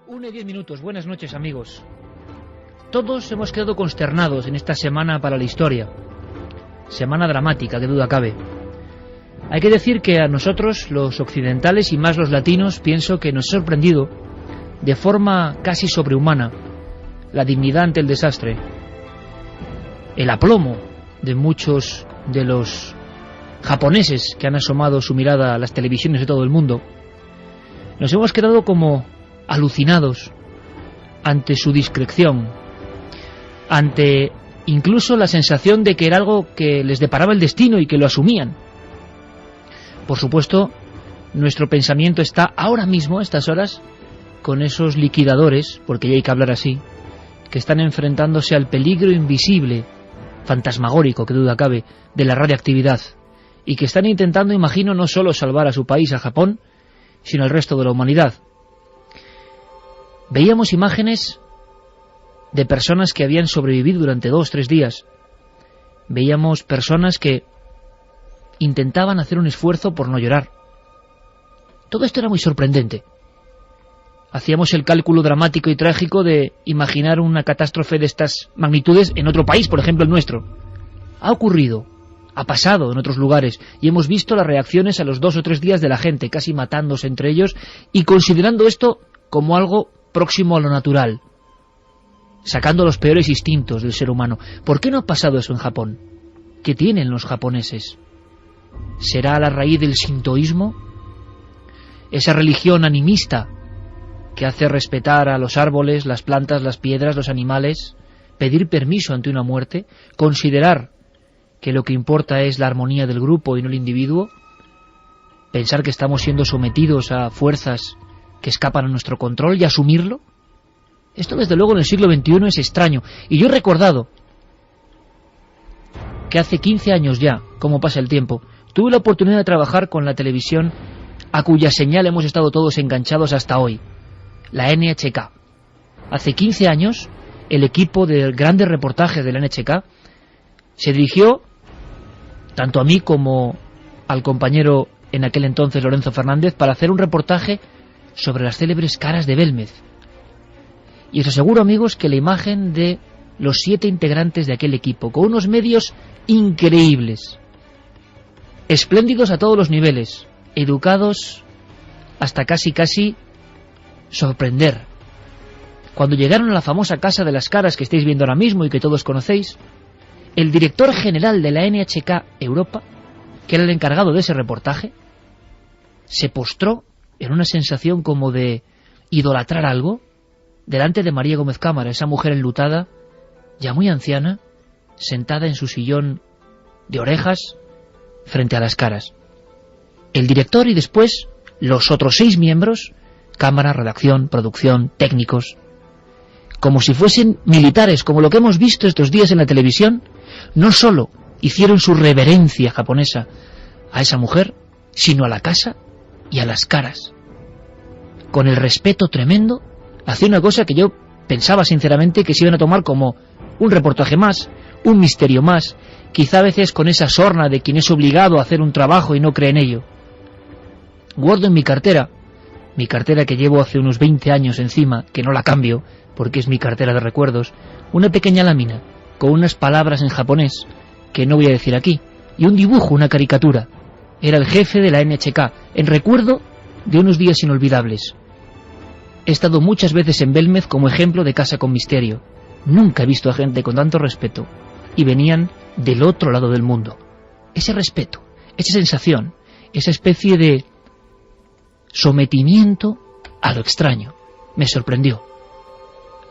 1:10. Buenas noches, amigos. Todos hemos quedado consternados en esta semana para la historia. Semana dramática, que duda cabe. Hay que decir que a nosotros, los occidentales y más los latinos, pienso que nos ha sorprendido de forma casi sobrehumana la dignidad ante el desastre, el aplomo de muchos de los japoneses que han asomado su mirada a las televisiones de todo el mundo. Nos hemos quedado como alucinados ante su discreción, ante incluso la sensación de que era algo que les deparaba el destino y que lo asumían. Por supuesto, nuestro pensamiento está ahora mismo, a estas horas, con esos liquidadores, porque ya hay que hablar así, que están enfrentándose al peligro invisible, fantasmagórico, que duda cabe, de la radiactividad, y que están intentando, imagino, no solo salvar a su país, a Japón, sino al resto de la humanidad. Veíamos imágenes de personas que habían sobrevivido durante 2-3 días. Veíamos personas que intentaban hacer un esfuerzo por no llorar. Todo esto era muy sorprendente. Hacíamos el cálculo dramático y trágico de imaginar una catástrofe de estas magnitudes en otro país, por ejemplo el nuestro. Ha ocurrido, ha pasado en otros lugares, y hemos visto las reacciones a los 2 o 3 días de la gente, casi matándose entre ellos, y considerando esto como algo próximo a lo natural, sacando los peores instintos del ser humano. ¿Por qué no ha pasado eso en Japón? ¿Qué tienen los japoneses? ¿Será a la raíz del sintoísmo? Esa religión animista que hace respetar a los árboles, las plantas, las piedras, los animales, pedir permiso ante una muerte, considerar que lo que importa es la armonía del grupo y no el individuo, pensar que estamos siendo sometidos a fuerzas que escapan a nuestro control y asumirlo. Esto desde luego en el siglo XXI es extraño. Y yo he recordado que hace 15 años ya, como pasa el tiempo, tuve la oportunidad de trabajar con la televisión a cuya señal hemos estado todos enganchados hasta hoy, la NHK. Hace 15 años el equipo de grandes reportajes de la NHK se dirigió tanto a mí como al compañero en aquel entonces Lorenzo Fernández para hacer un reportaje sobre las célebres caras de Belmez. Y os aseguro, amigos, que la imagen de los 7 integrantes de aquel equipo, con unos medios increíbles, espléndidos a todos los niveles, educados hasta casi sorprender. Cuando llegaron a la famosa Casa de las Caras que estáis viendo ahora mismo y que todos conocéis, el director general de la NHK Europa, que era el encargado de ese reportaje, se postró en una sensación como de idolatrar algo delante de María Gómez Cámara, esa mujer enlutada, ya muy anciana, sentada en su sillón de orejas frente a las caras. El director y después los otros 6 miembros, cámara, redacción, producción, técnicos, como si fuesen militares, como lo que hemos visto estos días en la televisión, no solo hicieron su reverencia japonesa a esa mujer, sino a la casa y a las caras. Con el respeto tremendo, hacía una cosa que yo pensaba sinceramente que se iban a tomar como un reportaje más, un misterio más, quizá a veces con esa sorna de quien es obligado a hacer un trabajo y no cree en ello. Guardo en mi cartera que llevo hace unos 20 años encima, que no la cambio, porque es mi cartera de recuerdos, una pequeña lámina con unas palabras en japonés, que no voy a decir aquí, y un dibujo, una caricatura. Era el jefe de la NHK, en recuerdo de unos días inolvidables. He estado muchas veces en Belmez como ejemplo de casa con misterio. Nunca he visto a gente con tanto respeto, y venían del otro lado del mundo. Ese respeto, esa sensación, esa especie de sometimiento a lo extraño, me sorprendió.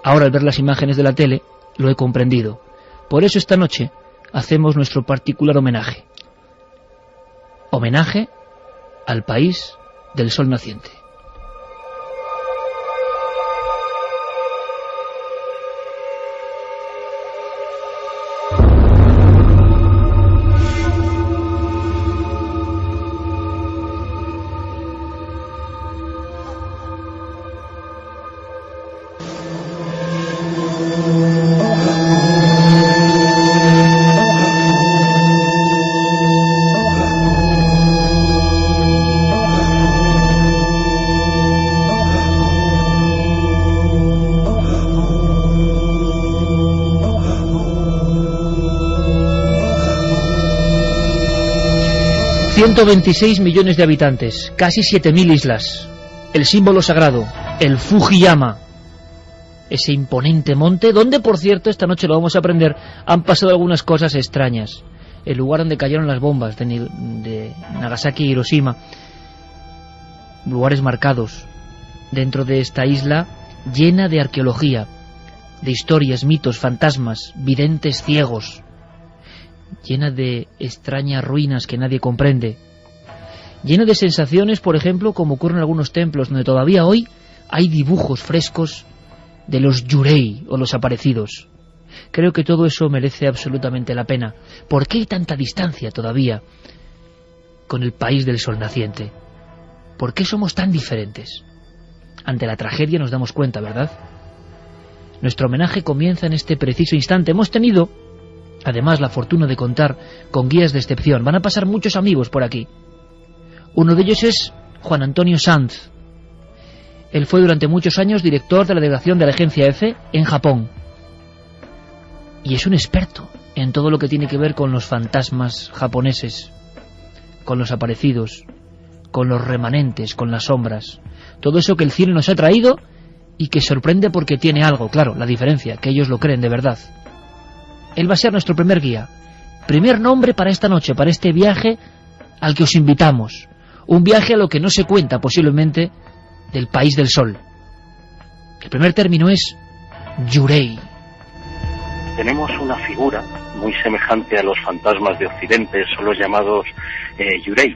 Ahora al ver las imágenes de la tele, lo he comprendido. Por eso esta noche hacemos nuestro particular homenaje. Homenaje al país del sol naciente. 126 millones de habitantes, casi 7.000 islas. El símbolo sagrado, el Fujiyama, ese imponente monte, donde, por cierto, esta noche lo vamos a aprender, han pasado algunas cosas extrañas. El lugar donde cayeron las bombas de Nagasaki y Hiroshima. Lugares marcados dentro de esta isla llena de arqueología, de historias, mitos, fantasmas, videntes ciegos, llena de extrañas ruinas que nadie comprende, llena de sensaciones, por ejemplo, como ocurre en algunos templos, donde todavía hoy hay dibujos frescos de los yurei o los aparecidos. Creo que todo eso merece absolutamente la pena. ¿Por qué hay tanta distancia todavía con el país del sol naciente? ¿Por qué somos tan diferentes? Ante la tragedia nos damos cuenta, ¿verdad? Nuestro homenaje comienza en este preciso instante. Hemos tenido, además, la fortuna de contar con guías de excepción. Van a pasar muchos amigos por aquí. Uno de ellos es Juan Antonio Sanz. Él fue durante muchos años director de la delegación de la Agencia EFE en Japón. Y es un experto en todo lo que tiene que ver con los fantasmas japoneses, con los aparecidos, con los remanentes, con las sombras. Todo eso que el cine nos ha traído y que sorprende porque tiene algo, claro, la diferencia, que ellos lo creen de verdad. Él va a ser nuestro primer guía. Primer nombre para esta noche, para este viaje al que os invitamos. Un viaje a lo que no se cuenta posiblemente del país del sol. El primer término es yurei. Tenemos una figura muy semejante a los fantasmas de Occidente, son los llamados yurei.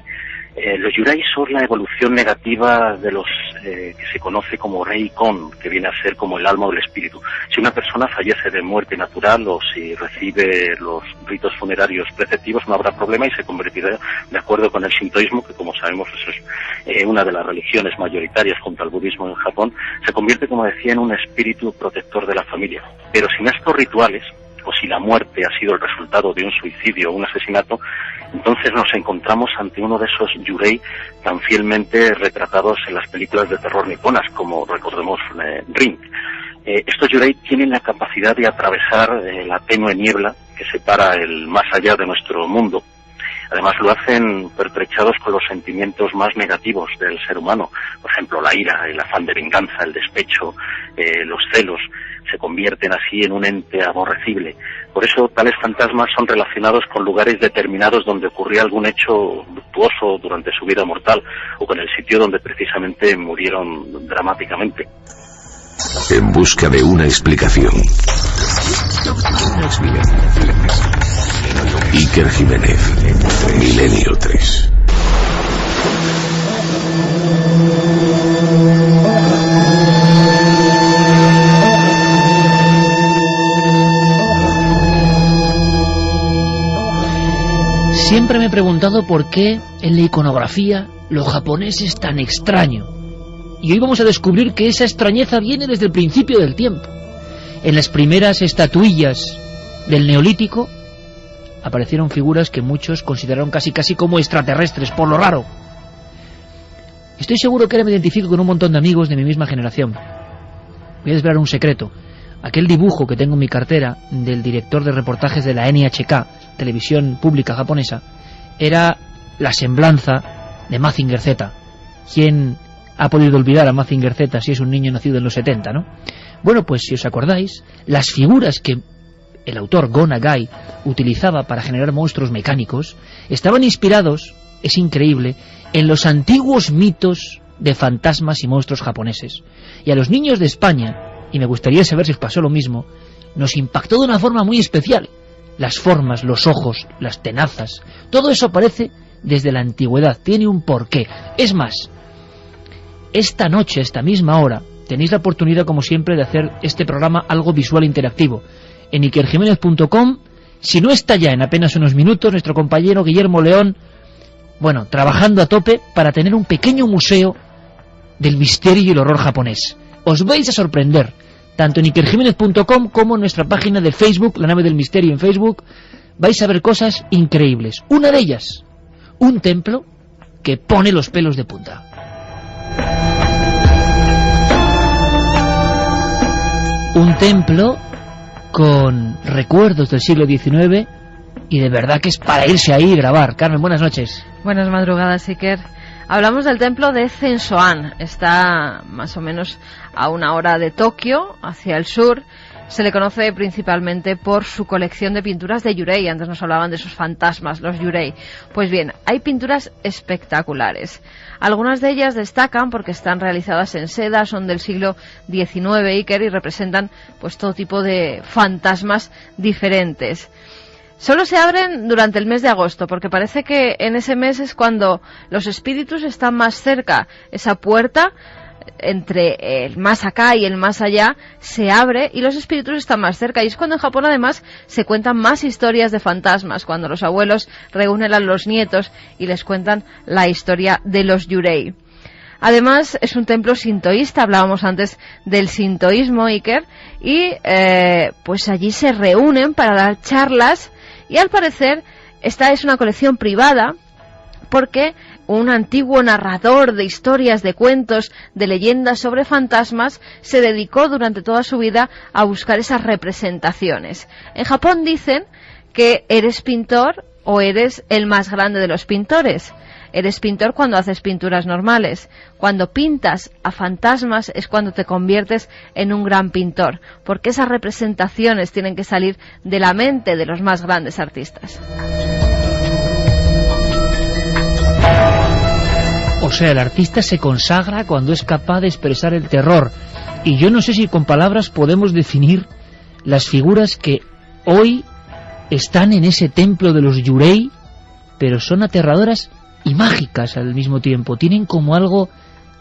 Los yurei son la evolución negativa de los que se conoce como rei-kon, que viene a ser como el alma o el espíritu. Si una persona fallece de muerte natural o si recibe los ritos funerarios preceptivos, no habrá problema y se convertirá, de acuerdo con el shintoísmo, que como sabemos eso es una de las religiones mayoritarias junto al budismo en Japón, se convierte, como decía, en un espíritu protector de la familia. Pero sin estos rituales, o si la muerte ha sido el resultado de un suicidio o un asesinato, entonces nos encontramos ante uno de esos yurei tan fielmente retratados en las películas de terror niponas, como recordemos Ring. Estos yurei tienen la capacidad de atravesar la tenue niebla que separa el más allá de nuestro mundo. Además lo hacen pertrechados con los sentimientos más negativos del ser humano, por ejemplo la ira, el afán de venganza, el despecho, los celos. Se convierten así en un ente aborrecible. Por eso tales fantasmas son relacionados con lugares determinados donde ocurría algún hecho luctuoso durante su vida mortal o con el sitio donde precisamente murieron dramáticamente. En busca de una explicación. Iker Jiménez, Milenio 3. Siempre me he preguntado por qué en la iconografía lo japonés es tan extraño. Y hoy vamos a descubrir que esa extrañeza viene desde el principio del tiempo. En las primeras estatuillas del Neolítico aparecieron figuras que muchos consideraron casi como extraterrestres, por lo raro. Estoy seguro que ahora me identifico con un montón de amigos de mi misma generación. Voy a desvelar un secreto. Aquel dibujo que tengo en mi cartera del director de reportajes de la NHK, televisión pública japonesa, era la semblanza de Mazinger Z. ¿Quién ha podido olvidar a Mazinger Z si es un niño nacido en los 70, no? Bueno, pues si os acordáis, las figuras que el autor Go Nagai utilizaba para generar monstruos mecánicos estaban inspirados, es increíble, en los antiguos mitos de fantasmas y monstruos japoneses. Y a los niños de España, y me gustaría saber si os pasó lo mismo, nos impactó de una forma muy especial. Las formas, los ojos, las tenazas, todo eso aparece desde la antigüedad, tiene un porqué. Es más, esta noche, a esta misma hora, tenéis la oportunidad, como siempre, de hacer este programa algo visual e interactivo. En ikerjimenez.com, si no está ya en apenas unos minutos, nuestro compañero Guillermo León, bueno, trabajando a tope para tener un pequeño museo del misterio y el horror japonés. Os vais a sorprender, tanto en ikerjimenez.com como en nuestra página de Facebook, La Nave del Misterio en Facebook. Vais a ver cosas increíbles. Una de ellas, un templo que pone los pelos de punta. Un templo con recuerdos del siglo XIX, y de verdad que es para irse ahí y grabar. Carmen, buenas noches. Buenas madrugadas, Iker. Hablamos del templo de Zensoan. Está más o menos a 1 hora de Tokio, hacia el sur. Se le conoce principalmente por su colección de pinturas de Yurei. Antes nos hablaban de sus fantasmas, los Yurei. Pues bien, hay pinturas espectaculares. Algunas de ellas destacan porque están realizadas en seda, son del siglo XIX, Iker, y representan pues todo tipo de fantasmas diferentes. Solo se abren durante el mes de agosto, porque parece que en ese mes es cuando los espíritus están más cerca. Esa puerta entre el más acá y el más allá se abre y los espíritus están más cerca. Y es cuando en Japón además se cuentan más historias de fantasmas, cuando los abuelos reúnen a los nietos y les cuentan la historia de los Yurei. Además es un templo sintoísta, hablábamos antes del sintoísmo, Iker, y pues allí se reúnen para dar charlas. Y al parecer esta es una colección privada porque un antiguo narrador de historias, de cuentos, de leyendas sobre fantasmas se dedicó durante toda su vida a buscar esas representaciones. En Japón dicen que eres pintor o eres el más grande de los pintores. Eres pintor cuando haces pinturas normales. Cuando pintas a fantasmas es cuando te conviertes en un gran pintor, porque esas representaciones tienen que salir de la mente de los más grandes artistas. O sea, el artista se consagra cuando es capaz de expresar el terror. Y yo no sé si con palabras podemos definir las figuras que hoy están en ese templo de los Yurei, pero son aterradoras y mágicas al mismo tiempo. Tienen como algo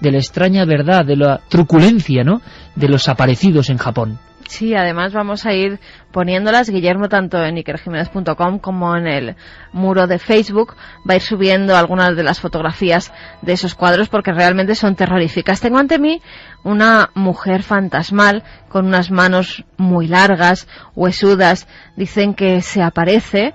de la extraña verdad, de la truculencia, ¿no?, de los aparecidos en Japón. Sí, además vamos a ir poniéndolas, Guillermo, tanto en ikerjimenez.com como en el muro de Facebook. Va a ir subiendo algunas de las fotografías de esos cuadros porque realmente son terroríficas. Tengo ante mí una mujer fantasmal con unas manos muy largas, huesudas. Dicen que se aparece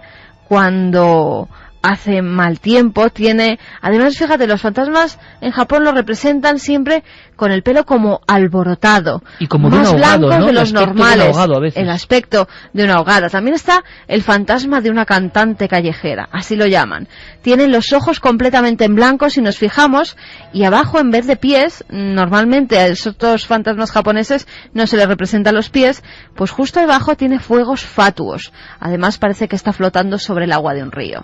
cuando hace mal tiempo. Tiene, además, fíjate, los fantasmas en Japón lo representan siempre con el pelo como alborotado y como más de un ahogado, blancos, ¿no?, de los normales, ahogado a veces. el aspecto de una ahogada. También está el fantasma de una cantante callejera, así lo llaman. Tienen los ojos completamente en blanco si nos fijamos, y abajo, en vez de pies, normalmente a esos otros fantasmas japoneses no se les representan los pies, pues justo abajo tiene fuegos fatuos. Además parece que está flotando sobre el agua de un río.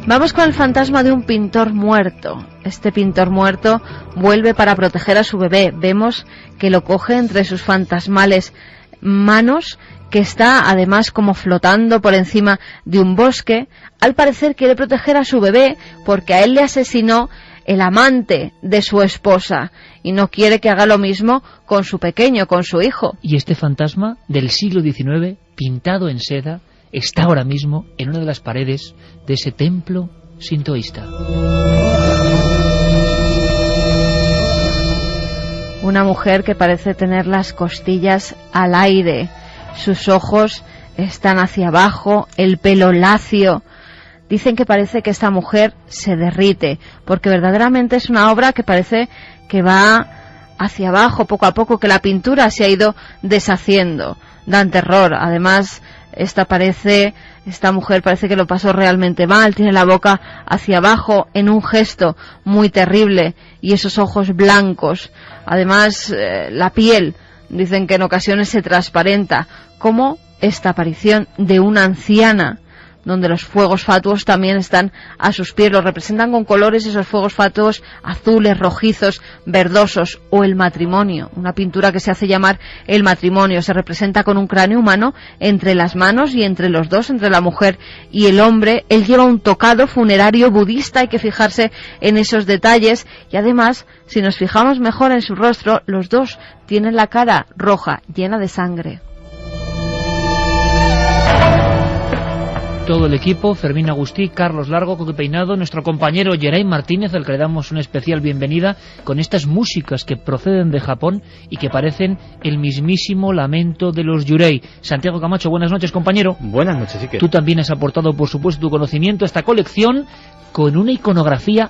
Vamos con el fantasma de un pintor muerto. Este pintor muerto vuelve para proteger a su bebé. Vemos que lo coge entre sus fantasmales manos, que está además como flotando por encima de un bosque. Al parecer quiere proteger a su bebé porque a él le asesinó el amante de su esposa y no quiere que haga lo mismo con su pequeño, con su hijo. Y este fantasma del siglo XIX, pintado en seda, está ahora mismo en una de las paredes de ese templo sintoísta. Una mujer que parece tener las costillas al aire, sus ojos están hacia abajo, el pelo lacio. Dicen que parece que esta mujer se derrite, porque verdaderamente es una obra que parece que va hacia abajo poco a poco, que la pintura se ha ido deshaciendo. Dan terror. Además, esta mujer parece que lo pasó realmente mal, tiene la boca hacia abajo en un gesto muy terrible y esos ojos blancos. Además, la piel, dicen que en ocasiones se transparenta, como esta aparición de una anciana, donde los fuegos fatuos también están a sus pies. Los representan con colores, esos fuegos fatuos azules, rojizos, verdosos, o el matrimonio, una pintura que se hace llamar el matrimonio. Se representa con un cráneo humano entre las manos y entre los dos, entre la mujer y el hombre. Él lleva un tocado funerario budista, hay que fijarse en esos detalles, y además, si nos fijamos mejor en su rostro, los dos tienen la cara roja, llena de sangre. Todo el equipo, Fermín Agustí, Carlos Largo, Coque Peinado, nuestro compañero Geray Martínez, al que le damos una especial bienvenida, con estas músicas que proceden de Japón y que parecen el mismísimo lamento de los Yurei. Santiago Camacho, buenas noches, compañero. Buenas noches, Iker. Tú también has aportado, por supuesto, tu conocimiento a esta colección con una iconografía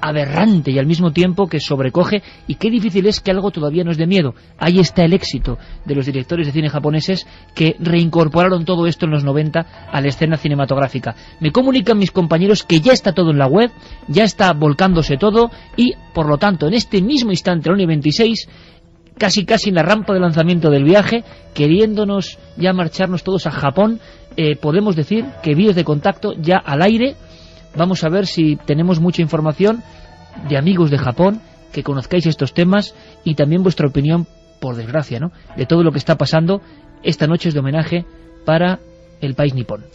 aberrante y al mismo tiempo que sobrecoge, y qué difícil es que algo todavía nos dé miedo. Ahí está el éxito de los directores de cine japoneses que reincorporaron todo esto en los 90 a la escena cinematográfica. Me comunican mis compañeros que ya está todo en la web, ya está volcándose todo, y por lo tanto en este mismo instante, el 1:26, casi en la rampa de lanzamiento del viaje, queriéndonos ya marcharnos todos a Japón, podemos decir que vídeos de contacto ya al aire. Vamos a ver si tenemos mucha información de amigos de Japón, que conozcáis estos temas, y también vuestra opinión, por desgracia, ¿no?, de todo lo que está pasando. Esta noche es de homenaje para el país nipón.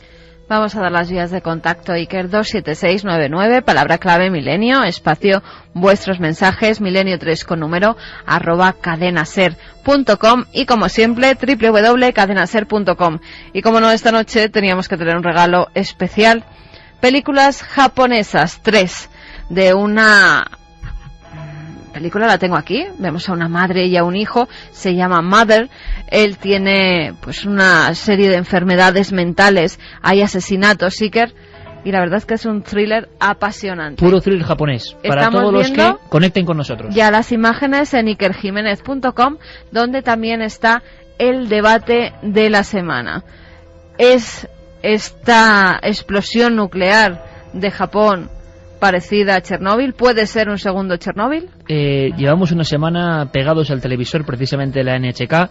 Vamos a dar las vías de contacto. Iker 27699, palabra clave milenio, espacio vuestros mensajes, milenio3 con número, @cadenaser.com, y como siempre www.cadenaser.com. Y como no, esta noche teníamos que tener un regalo especial. Películas japonesas, 3, de una película, la tengo aquí, vemos a una madre y a un hijo, se llama Mother. Él tiene pues una serie de enfermedades mentales, hay asesinatos, Iker, y la verdad es que es un thriller apasionante. Puro thriller japonés, para todos los que conecten con nosotros. Ya las imágenes en ikerjimenez.com, donde también está el debate de la semana. ¿Es esta explosión nuclear de Japón parecida a Chernóbil? ¿Puede ser un segundo Chernóbil? Llevamos una semana pegados al televisor, precisamente de la NHK.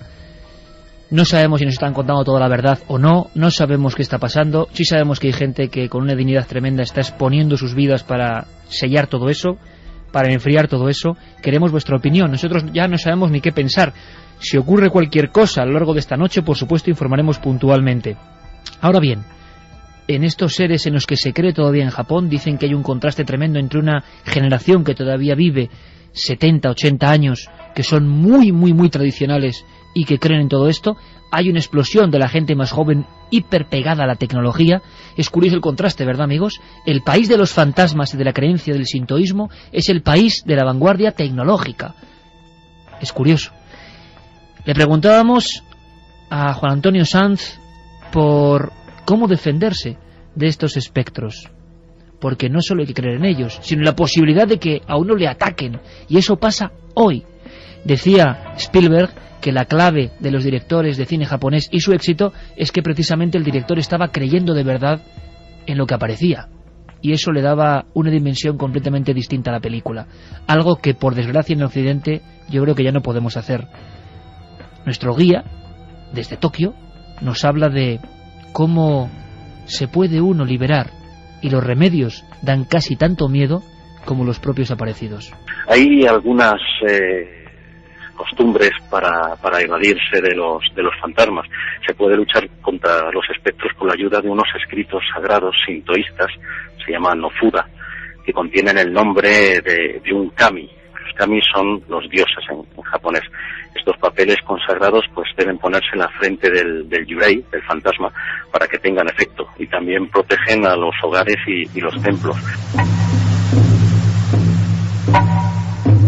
No sabemos si nos están contando toda la verdad o no. No sabemos qué está pasando. Sí sabemos que hay gente que con una dignidad tremenda está exponiendo sus vidas para sellar todo eso, para enfriar todo eso. Queremos vuestra opinión. Nosotros ya no sabemos ni qué pensar. Si ocurre cualquier cosa a lo largo de esta noche, por supuesto informaremos puntualmente. Ahora bien, en estos seres en los que se cree todavía en Japón, dicen que hay un contraste tremendo entre una generación que todavía vive 70, 80 años, que son muy tradicionales y que creen en todo esto. Hay una explosión de la gente más joven, hiper pegada a la tecnología. Es curioso el contraste, ¿verdad, amigos? El país de los fantasmas y de la creencia del sintoísmo es el país de la vanguardia tecnológica. Es curioso. Le preguntábamos a Juan Antonio Sanz por cómo defenderse de estos espectros, porque no solo hay que creer en ellos, sino la posibilidad de que a uno le ataquen, y eso pasa hoy. Decía Spielberg que la clave de los directores de cine japonés y su éxito es que precisamente el director estaba creyendo de verdad en lo que aparecía, y eso le daba una dimensión completamente distinta a la película, algo que por desgracia en Occidente yo creo que ya no podemos hacer. Nuestro guía desde Tokio nos habla de cómo se puede uno liberar, y los remedios dan casi tanto miedo como los propios aparecidos. Hay algunas costumbres para evadirse de los fantasmas. Se puede luchar contra los espectros con la ayuda de unos escritos sagrados sintoístas, se llaman nofura, que contienen el nombre de un kami. Los kami son los dioses en japonés. Estos papeles consagrados pues deben ponerse en la frente del yurei, del fantasma, para que tengan efecto, y también protegen a los hogares y los templos.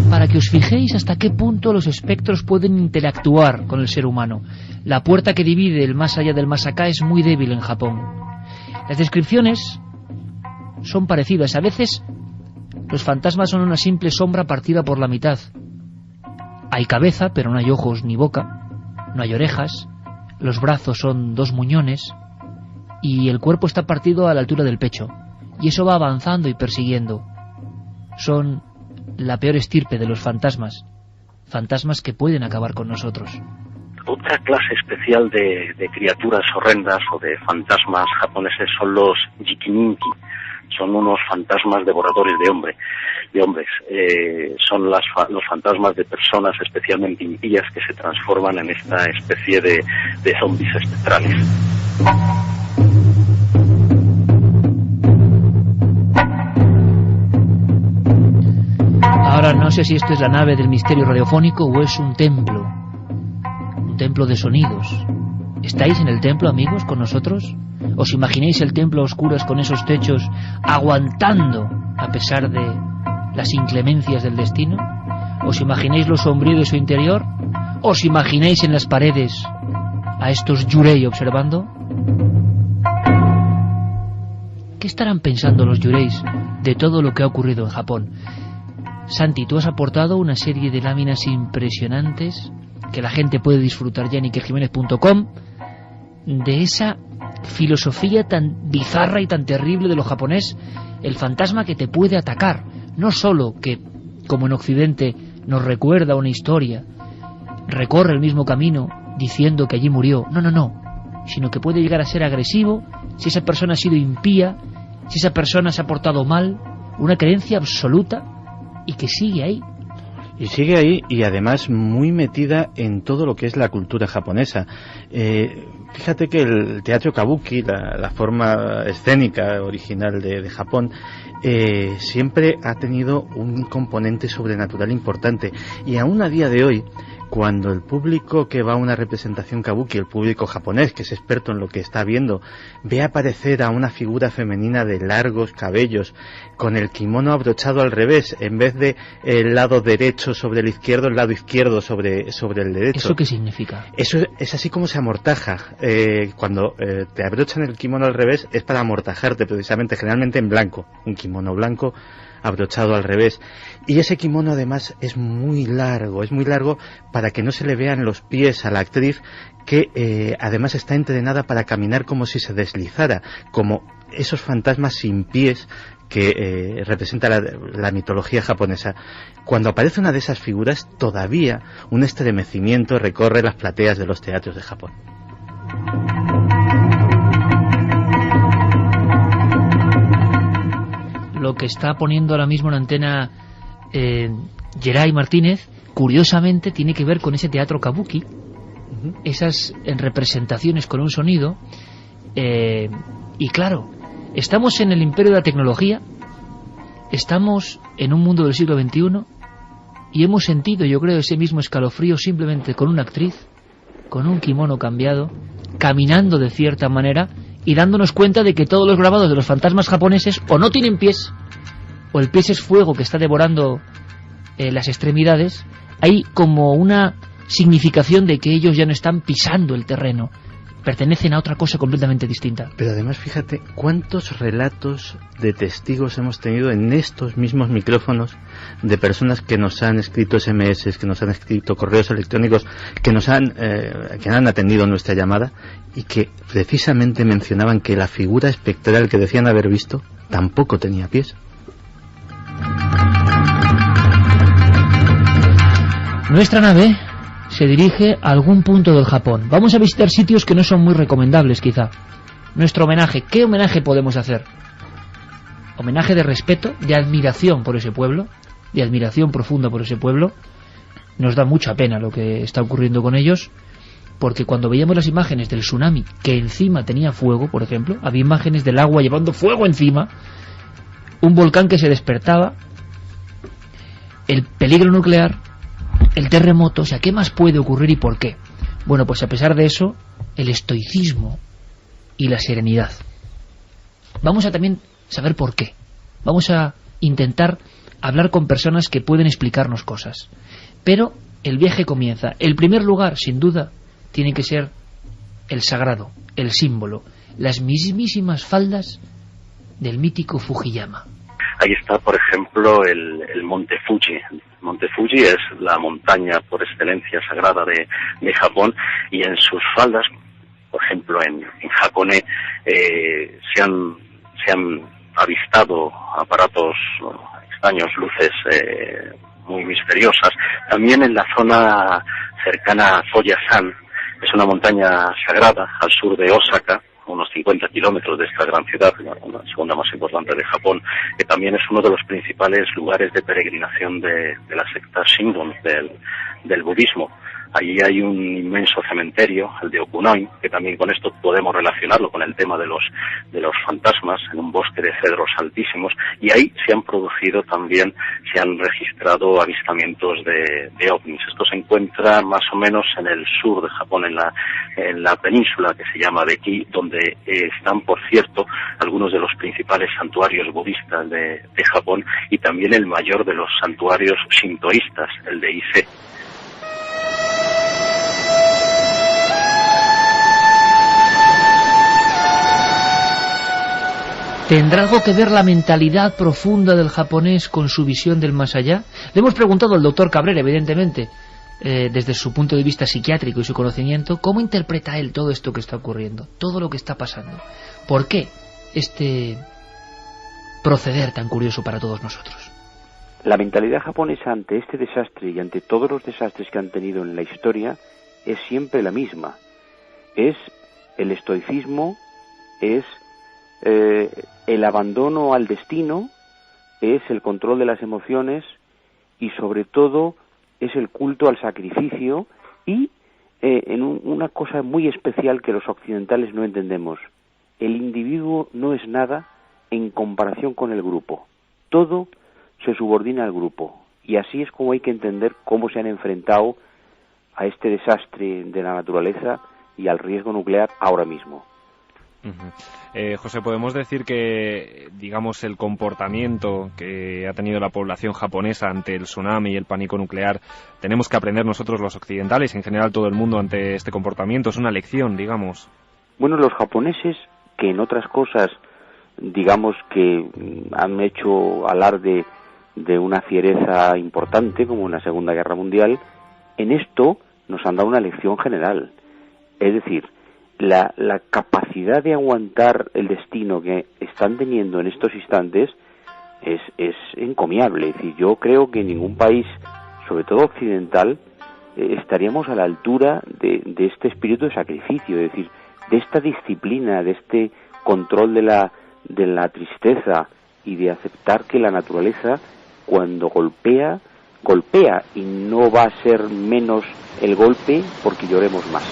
Para que os fijéis hasta qué punto los espectros pueden interactuar con el ser humano. La puerta que divide el más allá del más acá es muy débil en Japón. Las descripciones son parecidas. A veces los fantasmas son una simple sombra partida por la mitad. Hay cabeza, pero no hay ojos ni boca. No hay orejas. Los brazos son 2 muñones. Y el cuerpo está partido a la altura del pecho. Y eso va avanzando y persiguiendo. Son la peor estirpe de los fantasmas. Fantasmas que pueden acabar con nosotros. Otra clase especial de criaturas horrendas o de fantasmas japoneses son los jikininki. Son unos fantasmas devoradores de hombres. Son los fantasmas de personas especialmente impías que se transforman en esta especie de zombies espectrales. Ahora no sé si esto es la nave del misterio radiofónico o es un templo de sonidos. ¿Estáis en el templo, amigos, con nosotros? ¿Os imagináis el templo a oscuras con esos techos aguantando a pesar de las inclemencias del destino? ¿Os imagináis lo sombrío de su interior? ¿Os imagináis en las paredes a estos yurei observando? ¿Qué ¿Qué estarán pensando los yureis de todo lo que ha ocurrido en Japón? Santi, tú has aportado una serie de láminas impresionantes que la gente puede disfrutar ya en ikerjimenez.com de esa filosofía tan bizarra y tan terrible de lo japonés, el fantasma que te puede atacar, no solo que, como en Occidente, nos recuerda una historia, recorre el mismo camino diciendo que allí murió, no, sino que puede llegar a ser agresivo si esa persona ha sido impía, si esa persona se ha portado mal, una creencia absoluta y que sigue ahí. Y sigue ahí, y además muy metida en todo lo que es la cultura japonesa. Fíjate que el teatro kabuki, la forma escénica original de Japón, siempre ha tenido un componente sobrenatural importante. Y aún a día de hoy, cuando el público que va a una representación kabuki, el público japonés, que es experto en lo que está viendo, ve aparecer a una figura femenina de largos cabellos, con el kimono abrochado al revés, en vez de el lado derecho sobre el izquierdo, el lado izquierdo sobre el derecho. ¿Eso qué significa? Eso es así como se amortaja. Cuando te abrochan el kimono al revés, es para amortajarte, precisamente, generalmente en blanco, un kimono blanco abrochado al revés. Y ese kimono además es muy largo para que no se le vean los pies a la actriz, que además está entrenada para caminar como si se deslizara, como esos fantasmas sin pies que representa la mitología japonesa. Cuando aparece una de esas figuras, todavía un estremecimiento recorre las plateas de los teatros de Japón. Lo que está poniendo ahora mismo en antena Geray Martínez, curiosamente, tiene que ver con ese teatro kabuki, esas representaciones con un sonido, y claro, estamos en el imperio de la tecnología, estamos en un mundo del siglo XXI, y hemos sentido, yo creo, ese mismo escalofrío simplemente con una actriz, con un kimono cambiado, caminando de cierta manera, y dándonos cuenta de que todos los grabados de los fantasmas japoneses o no tienen pies, o el pies es fuego que está devorando las extremidades. Hay como una significación de que ellos ya no están pisando el terreno, pertenecen a otra cosa completamente distinta. Pero además, fíjate cuántos relatos de testigos hemos tenido en estos mismos micrófonos, de personas que nos han escrito SMS, que nos han escrito correos electrónicos, que han atendido nuestra llamada, y que precisamente mencionaban que la figura espectral que decían haber visto tampoco tenía pies. Nuestra nave se dirige a algún punto del Japón. Vamos a visitar sitios que no son muy recomendables, quizá. Nuestro homenaje, ¿qué homenaje podemos hacer? Homenaje de respeto, de admiración por ese pueblo, de admiración profunda por ese pueblo. Nos da mucha pena lo que está ocurriendo con ellos, porque cuando veíamos las imágenes del tsunami, que encima tenía fuego, por ejemplo, había imágenes del agua llevando fuego encima, un volcán que se despertaba, el peligro nuclear, el terremoto, o sea, ¿qué más puede ocurrir y por qué? Bueno, pues a pesar de eso, el estoicismo y la serenidad. Vamos a también saber por qué. Vamos a intentar hablar con personas que pueden explicarnos cosas. Pero el viaje comienza. El primer lugar, sin duda, tiene que ser el sagrado, el símbolo, las mismísimas faldas del mítico Fujiyama. Ahí está, por ejemplo, el Monte Fuji. El Monte Fuji es la montaña por excelencia sagrada de Japón, y en sus faldas, por ejemplo, en japonés, se han avistado aparatos extraños, luces muy misteriosas. También en la zona cercana a Foya-san, es una montaña sagrada al sur de Osaka, unos 50 kilómetros de esta gran ciudad, la segunda más importante de Japón, que también es uno de los principales lugares de peregrinación de la secta Shingon, del budismo. Allí hay un inmenso cementerio, el de Okunoi, que también con esto podemos relacionarlo con el tema de los fantasmas, en un bosque de cedros altísimos, y ahí se han registrado avistamientos de ovnis. Esto se encuentra más o menos en el sur de Japón, en la península que se llama Beki, donde están, por cierto, algunos de los principales santuarios budistas de Japón, y también el mayor de los santuarios shintoístas, el de Ise. ¿Tendrá algo que ver la mentalidad profunda del japonés con su visión del más allá? Le hemos preguntado al doctor Cabrera, evidentemente, desde su punto de vista psiquiátrico y su conocimiento, ¿cómo interpreta él todo esto que está ocurriendo? Todo lo que está pasando. ¿Por qué este proceder tan curioso para todos nosotros? La mentalidad japonesa ante este desastre y ante todos los desastres que han tenido en la historia es siempre la misma. Es el estoicismo, es el abandono al destino, es el control de las emociones y sobre todo es el culto al sacrificio y en una cosa muy especial que los occidentales no entendemos. El individuo no es nada en comparación con el grupo. Todo se subordina al grupo y así es como hay que entender cómo se han enfrentado a este desastre de la naturaleza y al riesgo nuclear ahora mismo. José, podemos decir que, digamos, el comportamiento que ha tenido la población japonesa ante el tsunami y el pánico nuclear, tenemos que aprender nosotros los occidentales, en general todo el mundo, ante este comportamiento. Es una lección, digamos. Bueno, los japoneses, que en otras cosas, digamos que han hecho alarde de una fiereza importante, como en la Segunda Guerra Mundial, en esto nos han dado una lección general. Es decir, la capacidad de aguantar el destino que están teniendo en estos instantes es encomiable. Es decir, yo creo que en ningún país, sobre todo occidental, estaríamos a la altura de este espíritu de sacrificio, es decir, de esta disciplina, de este control de la tristeza y de aceptar que la naturaleza, cuando golpea, golpea y no va a ser menos el golpe porque lloremos más.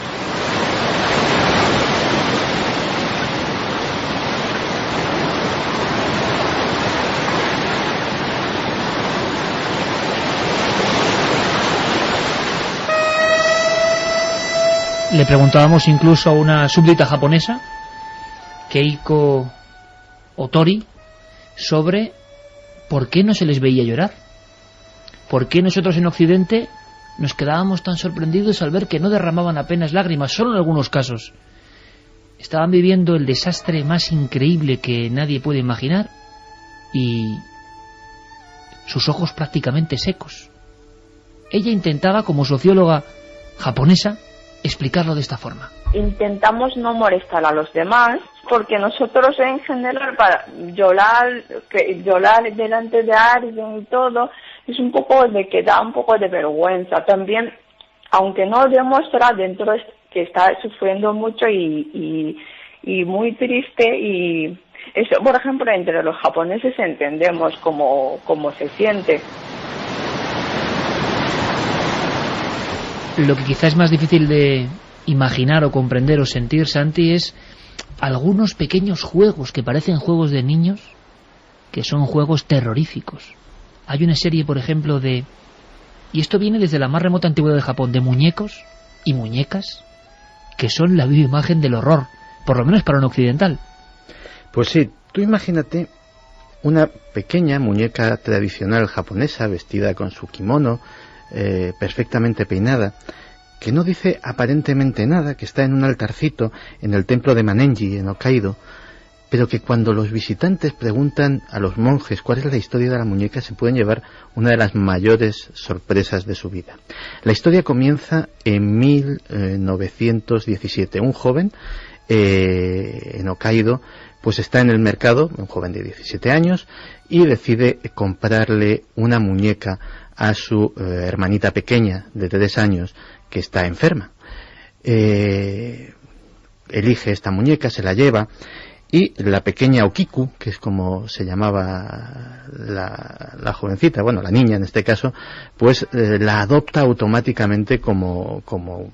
Le preguntábamos incluso a una súbdita japonesa, Keiko Otori, sobre por qué no se les veía llorar. ¿Por qué nosotros en Occidente nos quedábamos tan sorprendidos al ver que no derramaban apenas lágrimas, solo en algunos casos? Estaban viviendo el desastre más increíble que nadie puede imaginar y sus ojos prácticamente secos. Ella intentaba, como socióloga japonesa, explicarlo de esta forma. Intentamos no molestar a los demás, porque nosotros en general para llorar delante de alguien y todo, es un poco de que da un poco de vergüenza. También, aunque no demuestra dentro que está sufriendo mucho y muy triste, y eso, por ejemplo, entre los japoneses entendemos cómo se siente. Lo que quizá es más difícil de imaginar o comprender o sentir, Santi, es algunos pequeños juegos que parecen juegos de niños, que son juegos terroríficos. Hay una serie, por ejemplo, y esto viene desde la más remota antigüedad de Japón, de muñecos y muñecas que son la viva imagen del horror, por lo menos para un occidental. Pues sí, tú imagínate una pequeña muñeca tradicional japonesa vestida con su kimono, perfectamente peinada, que no dice aparentemente nada, que está en un altarcito en el templo de Manenji, en Hokkaido, pero que cuando los visitantes preguntan a los monjes cuál es la historia de la muñeca, se pueden llevar una de las mayores sorpresas de su vida. La historia comienza en 1917. Un joven en Hokkaido pues está en el mercado, un joven de 17 años, y decide comprarle una muñeca a su hermanita pequeña de 3 años que está enferma. Elige esta muñeca, se la lleva, y la pequeña Okiku, que es como se llamaba la jovencita, bueno, la niña en este caso, pues la adopta automáticamente como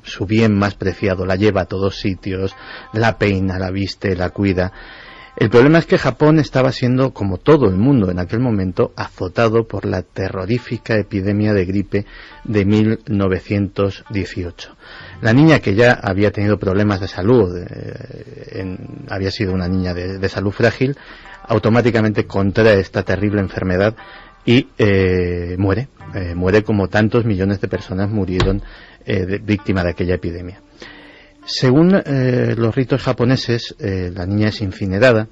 su bien más preciado, la lleva a todos sitios, la peina, la viste, la cuida. El problema es que Japón estaba siendo, como todo el mundo en aquel momento, azotado por la terrorífica epidemia de gripe de 1918. La niña, que ya había tenido problemas de salud, había sido una niña de salud frágil, automáticamente contrae esta terrible enfermedad y muere como tantos millones de personas murieron víctima de aquella epidemia. Según los ritos japoneses, la niña es incinerada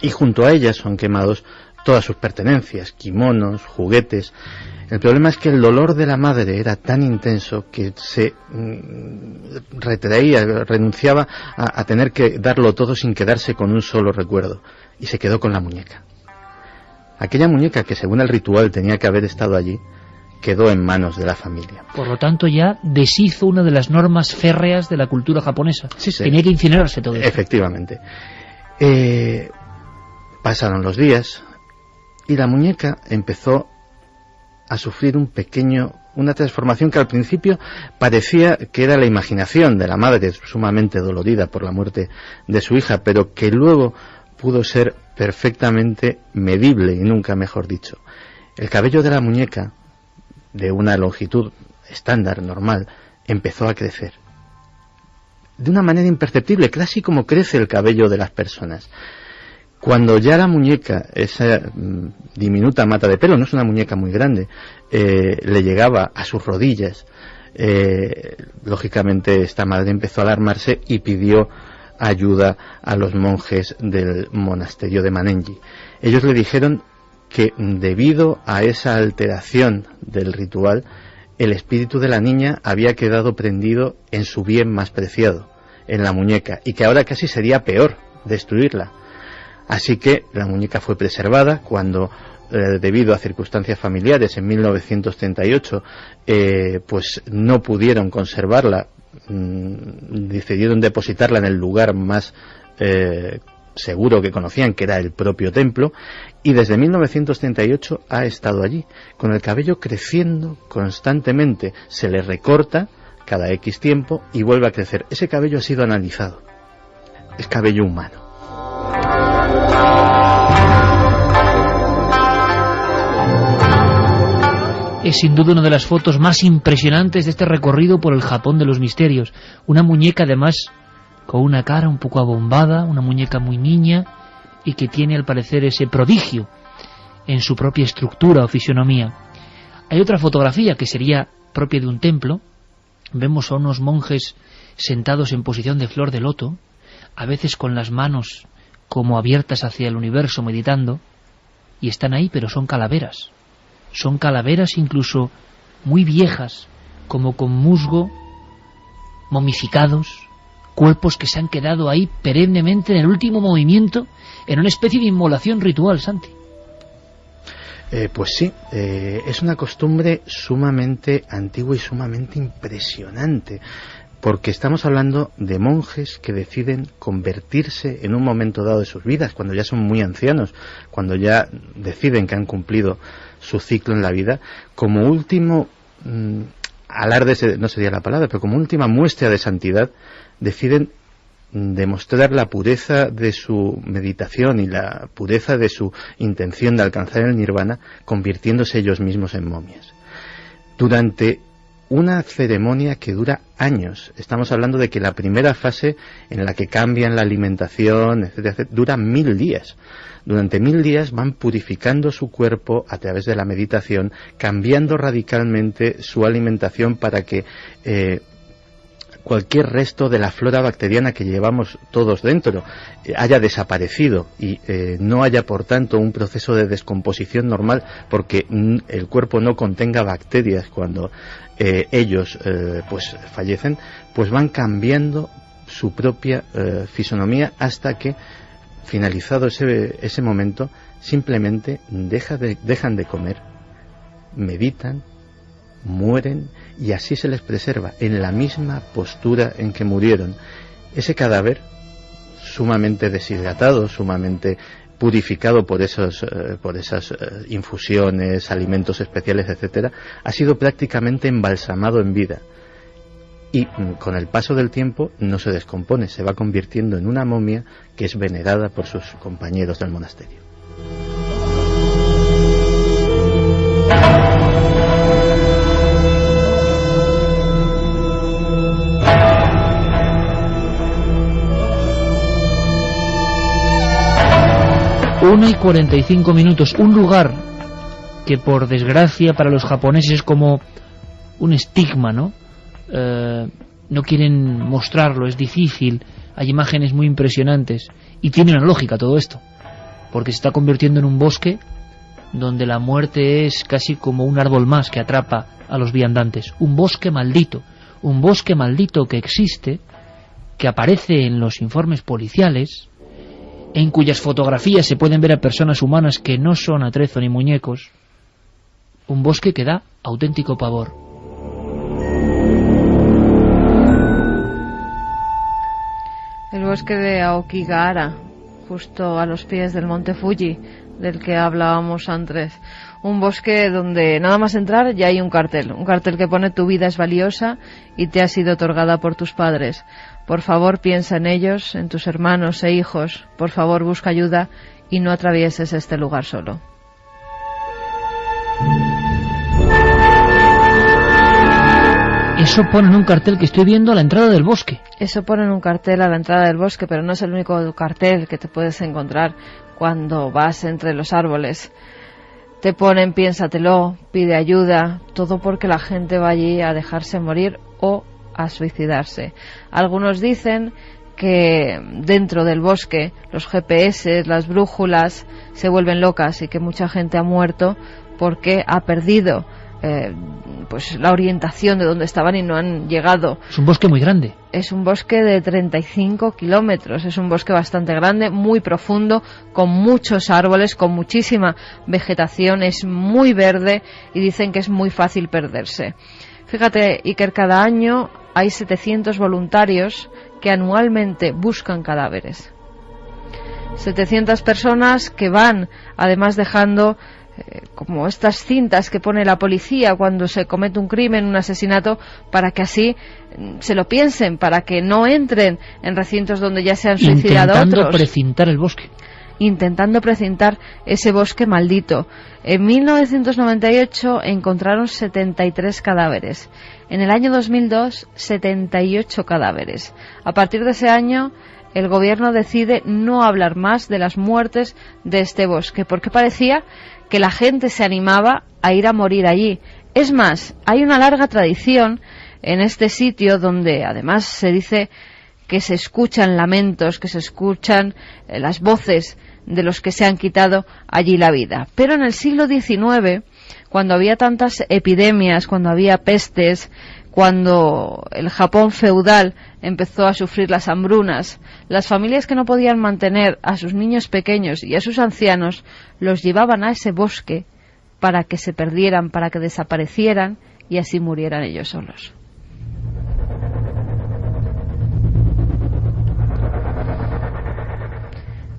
y junto a ella son quemados todas sus pertenencias, kimonos, juguetes. El problema es que el dolor de la madre era tan intenso que se renunciaba a tener que darlo todo sin quedarse con un solo recuerdo, y se quedó con la muñeca. Aquella muñeca que según el ritual tenía que haber estado allí, quedó en manos de la familia. Por lo tanto, ya deshizo una de las normas férreas de la cultura japonesa. Sí, sí. Tenía que incinerarse todo eso. Efectivamente. Pasaron los días y la muñeca empezó a sufrir una transformación que al principio parecía que era la imaginación de la madre sumamente dolorida por la muerte de su hija, pero que luego pudo ser perfectamente medible, y nunca mejor dicho. El cabello de la muñeca, de una longitud estándar, normal, empezó a crecer de una manera imperceptible, casi como crece el cabello de las personas. Cuando ya la muñeca, esa diminuta mata de pelo, no es una muñeca muy grande, le llegaba a sus rodillas, lógicamente esta madre empezó a alarmarse y pidió ayuda a los monjes del monasterio de Manenji. Ellos le dijeron que debido a esa alteración del ritual, el espíritu de la niña había quedado prendido en su bien más preciado, en la muñeca, y que ahora casi sería peor destruirla. Así que la muñeca fue preservada cuando, debido a circunstancias familiares, en 1938, pues no pudieron conservarla, decidieron depositarla en el lugar más seguro que conocían, que era el propio templo, y desde 1938 ha estado allí, con el cabello creciendo constantemente. Se le recorta cada X tiempo y vuelve a crecer. Ese cabello ha sido analizado. Es cabello humano. Es sin duda una de las fotos más impresionantes de este recorrido por el Japón de los misterios. Una muñeca además con una cara un poco abombada, una muñeca muy niña y que tiene al parecer ese prodigio en su propia estructura o fisonomía. Hay otra fotografía que sería propia de un templo. Vemos a unos monjes sentados en posición de flor de loto, a veces con las manos como abiertas hacia el universo meditando, y están ahí, pero son calaveras. Son calaveras incluso muy viejas, como con musgo, momificados, cuerpos que se han quedado ahí perennemente en el último movimiento, en una especie de inmolación ritual, Santi. Pues sí, es una costumbre sumamente antigua y sumamente impresionante, porque estamos hablando de monjes que deciden convertirse en un momento dado de sus vidas, cuando ya son muy ancianos, cuando ya deciden que han cumplido su ciclo en la vida, como último alarde, no sería la palabra, pero como última muestra de santidad, deciden demostrar la pureza de su meditación y la pureza de su intención de alcanzar el nirvana, convirtiéndose ellos mismos en momias. Durante una ceremonia que dura años. Estamos hablando de que la primera fase en la que cambian la alimentación, etcétera, etcétera, dura 1000 días. Durante 1000 días van purificando su cuerpo a través de la meditación, cambiando radicalmente su alimentación para que cualquier resto de la flora bacteriana que llevamos todos dentro haya desaparecido y no haya por tanto un proceso de descomposición normal, porque el cuerpo no contenga bacterias cuando ellos pues fallecen, pues van cambiando su propia fisonomía hasta que, finalizado ese momento, simplemente dejan de comer, meditan, mueren, y así se les preserva en la misma postura en que murieron. Ese cadáver, sumamente deshidratado, sumamente purificado por esas infusiones, alimentos especiales, etcétera, ha sido prácticamente embalsamado en vida. Y con el paso del tiempo no se descompone, se va convirtiendo en una momia que es venerada por sus compañeros del monasterio. Una y 45 minutos, un lugar que por desgracia para los japoneses es como un estigma, ¿no? No quieren mostrarlo, es difícil, hay imágenes muy impresionantes y tiene una lógica todo esto. porque se está convirtiendo en un bosque donde la muerte es casi como un árbol más que atrapa a los viandantes. Un bosque maldito que existe, que aparece en los informes policiales, en cuyas fotografías se pueden ver a personas humanas que no son atrezo ni muñecos. Un bosque que da auténtico pavor. El bosque de Aokigahara, justo a los pies del monte Fuji, del que hablábamos antes. Un bosque donde nada más entrar ya hay un cartel que pone: tu vida es valiosa y te ha sido otorgada por tus padres. Por favor, piensa en ellos, en tus hermanos e hijos. Por favor, busca ayuda y no atravieses este lugar solo. Eso pone en un cartel que estoy viendo a la entrada del bosque. Eso pone en un cartel a la entrada del bosque, pero no es el único cartel que te puedes encontrar cuando vas entre los árboles. Te ponen: piénsatelo, pide ayuda, todo porque la gente va allí a dejarse morir o a suicidarse. Algunos dicen que dentro del bosque los GPS, las brújulas se vuelven locas y que mucha gente ha muerto porque ha perdido pues la orientación de dónde estaban y no han llegado. Es un bosque muy grande. Es un bosque de 35 kilómetros, es un bosque bastante grande, muy profundo, con muchos árboles, con muchísima vegetación, es muy verde y dicen que es muy fácil perderse. Fíjate, Iker, cada año hay 700 voluntarios que anualmente buscan cadáveres. 700 personas que van, además, dejando como estas cintas que pone la policía cuando se comete un crimen, un asesinato, para que así se lo piensen, para que no entren en recintos donde ya se han suicidado otros. Intentando precintar el bosque. Intentando precintar ese bosque maldito. En 1998 encontraron 73 cadáveres. En el año 2002, 78 cadáveres. A partir de ese año, el gobierno decide no hablar más de las muertes de este bosque, porque parecía que la gente se animaba a ir a morir allí. Es más, hay una larga tradición en este sitio donde además se dice que se escuchan lamentos, que se escuchan las voces de los que se han quitado allí la vida. Pero en el siglo XIX, cuando había tantas epidemias, cuando había pestes, cuando el Japón feudal empezó a sufrir las hambrunas, las familias que no podían mantener a sus niños pequeños y a sus ancianos los llevaban a ese bosque para que se perdieran, para que desaparecieran y así murieran ellos solos.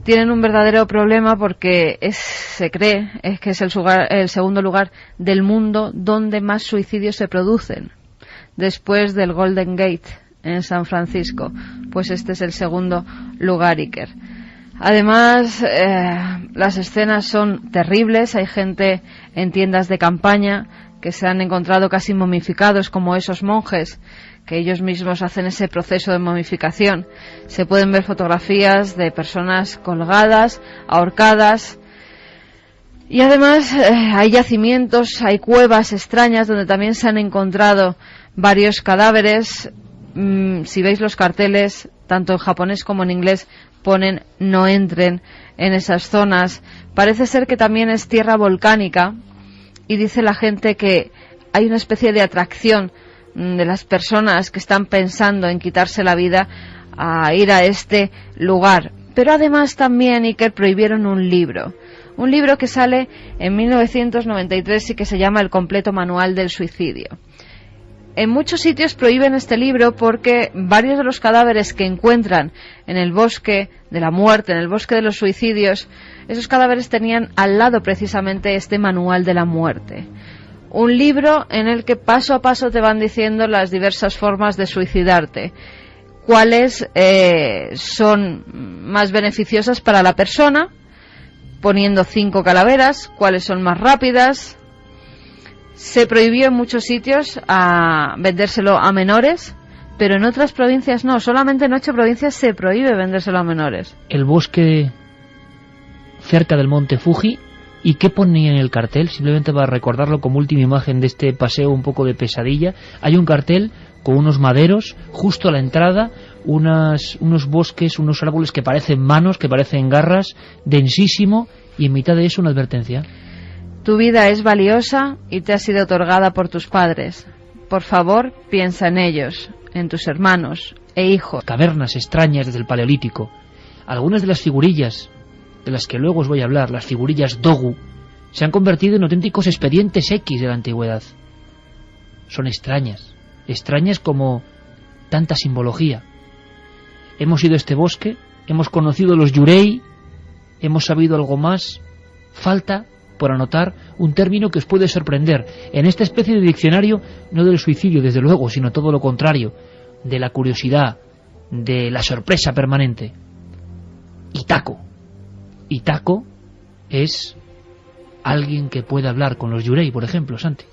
Tienen un verdadero problema porque se cree que es el segundo lugar del mundo donde más suicidios se producen. Después del Golden Gate en San Francisco, pues este es el segundo lugar, Iker. Además, las escenas son terribles. Hay gente en tiendas de campaña que se han encontrado casi momificados, como esos monjes que ellos mismos hacen ese proceso de momificación. Se pueden ver fotografías de personas colgadas, ahorcadas. Y además hay yacimientos, hay cuevas extrañas donde también se han encontrado varios cadáveres. Si veis los carteles, tanto en japonés como en inglés, ponen no entren en esas zonas. Parece ser que también es tierra volcánica y dice la gente que hay una especie de atracción de las personas que están pensando en quitarse la vida a ir a este lugar. Pero además también, Iker, prohibieron un libro que sale en 1993 y que se llama El completo manual del suicidio. En muchos sitios prohíben este libro porque varios de los cadáveres que encuentran en el bosque de la muerte, en el bosque de los suicidios, esos cadáveres tenían al lado precisamente este manual de la muerte. Un libro en el que paso a paso te van diciendo las diversas formas de suicidarte, cuáles son más beneficiosas para la persona, poniendo 5 calaveras, cuáles son más rápidas. Se prohibió en muchos sitios a vendérselo a menores, pero en otras provincias no. Solamente en 8 provincias se prohíbe vendérselo a menores. El bosque cerca del monte Fuji. ¿Y qué ponía en el cartel? Simplemente para recordarlo como última imagen de este paseo un poco de pesadilla. Hay un cartel con unos maderos justo a la entrada unos bosques, unos árboles que parecen manos, que parecen garras, densísimo, y en mitad de eso una advertencia. Tu vida es valiosa y te ha sido otorgada por tus padres. Por favor, piensa en ellos, en tus hermanos e hijos. Cavernas extrañas desde el Paleolítico. Algunas de las figurillas, de las que luego os voy a hablar, las figurillas Dogu, se han convertido en auténticos expedientes X de la antigüedad. Son extrañas, extrañas como tanta simbología. Hemos ido a este bosque, hemos conocido los yurei, hemos sabido algo más. Falta por anotar un término que os puede sorprender. En esta especie de diccionario, no del suicidio, desde luego, sino todo lo contrario, de la curiosidad, de la sorpresa permanente. Itaco. Itaco es alguien que puede hablar con los yurei, por ejemplo, Santi.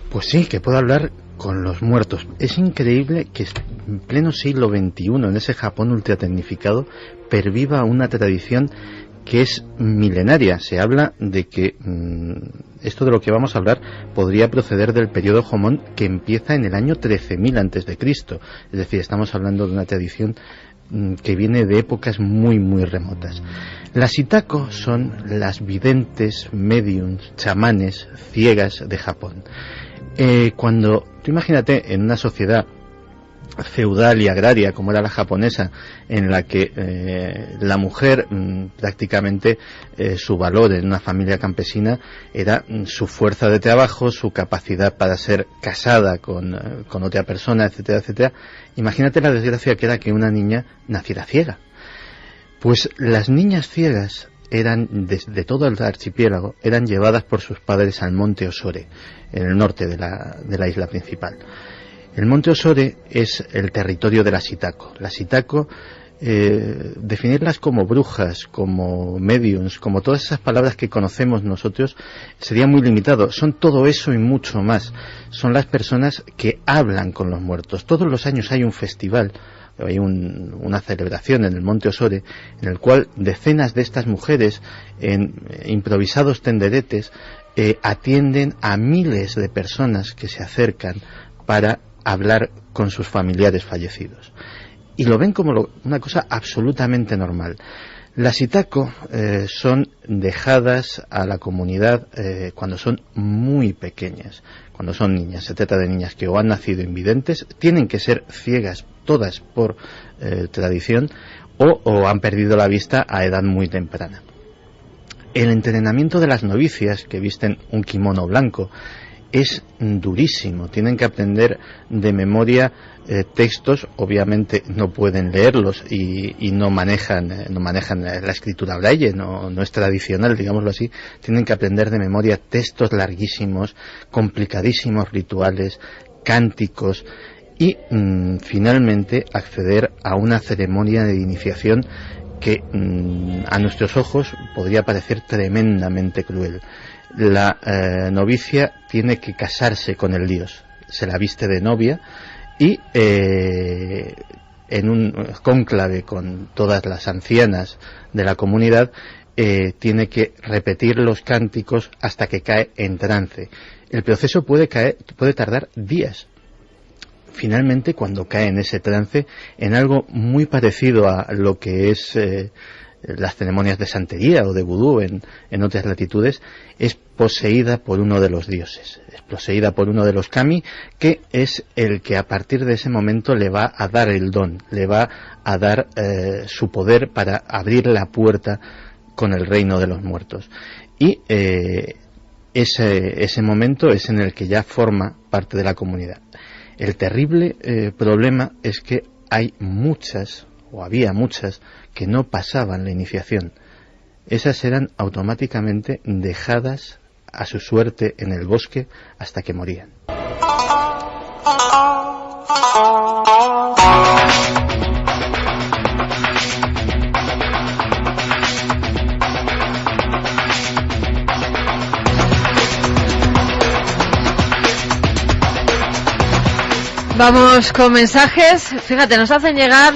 Pues sí, que puede hablar con los muertos. Es increíble que en pleno siglo XXI, en ese Japón ultratecnificado, perviva una tradición que es milenaria. Se habla de que esto de lo que vamos a hablar podría proceder del periodo Jomon, que empieza en el año 13.000 a.C. Es decir, estamos hablando de una tradición que viene de épocas muy muy remotas. Las Itako son las videntes, mediums, chamanes, ciegas de Japón. Cuando tú imagínate en una sociedad feudal y agraria como era la japonesa, en la que la mujer prácticamente su valor en una familia campesina era su fuerza de trabajo, su capacidad para ser casada con otra persona, etcétera, etcétera. Imagínate la desgracia que era que una niña naciera ciega. Pues las niñas ciegas eran, desde todo el archipiélago, eran llevadas por sus padres al monte Osore, en el norte de la isla principal. El monte Osore es el territorio de las Itako. Las Itako, definirlas como brujas, como mediums, como todas esas palabras que conocemos nosotros, sería muy limitado. Son todo eso y mucho más. Son las personas que hablan con los muertos. Todos los años hay un festival, hay una celebración en el monte Osore, en el cual decenas de estas mujeres, en improvisados tenderetes, atienden a miles de personas que se acercan para hablar con sus familiares fallecidos. Y lo ven como una cosa absolutamente normal. Las Itako son dejadas a la comunidad cuando son muy pequeñas, cuando son niñas. Se trata de niñas que o han nacido invidentes, tienen que ser ciegas todas por tradición, o han perdido la vista a edad muy temprana. El entrenamiento de las novicias, que visten un kimono blanco, es durísimo. Tienen que aprender de memoria textos. Obviamente no pueden leerlos y no manejan la escritura braille, no es tradicional, digámoslo así. Tienen que aprender de memoria textos larguísimos, complicadísimos rituales, cánticos y finalmente acceder a una ceremonia de iniciación que a nuestros ojos podría parecer tremendamente cruel. La novicia tiene que casarse con el dios, se la viste de novia y en un cónclave con todas las ancianas de la comunidad tiene que repetir los cánticos hasta que cae en trance. El proceso puede tardar días. Finalmente, cuando cae en ese trance, en algo muy parecido a lo que es las ceremonias de santería o de vudú en otras latitudes, es poseída por uno de los dioses, es poseída por uno de los kami, que es el que a partir de ese momento le va a dar el don, le va a dar su poder para abrir la puerta con el reino de los muertos. Y ese momento es en el que ya forma parte de la comunidad. El terrible problema es que hay muchas, o había muchas, que no pasaban la iniciación. Esas eran automáticamente dejadas a su suerte en el bosque hasta que morían. Vamos con mensajes. Fíjate, nos hacen llegar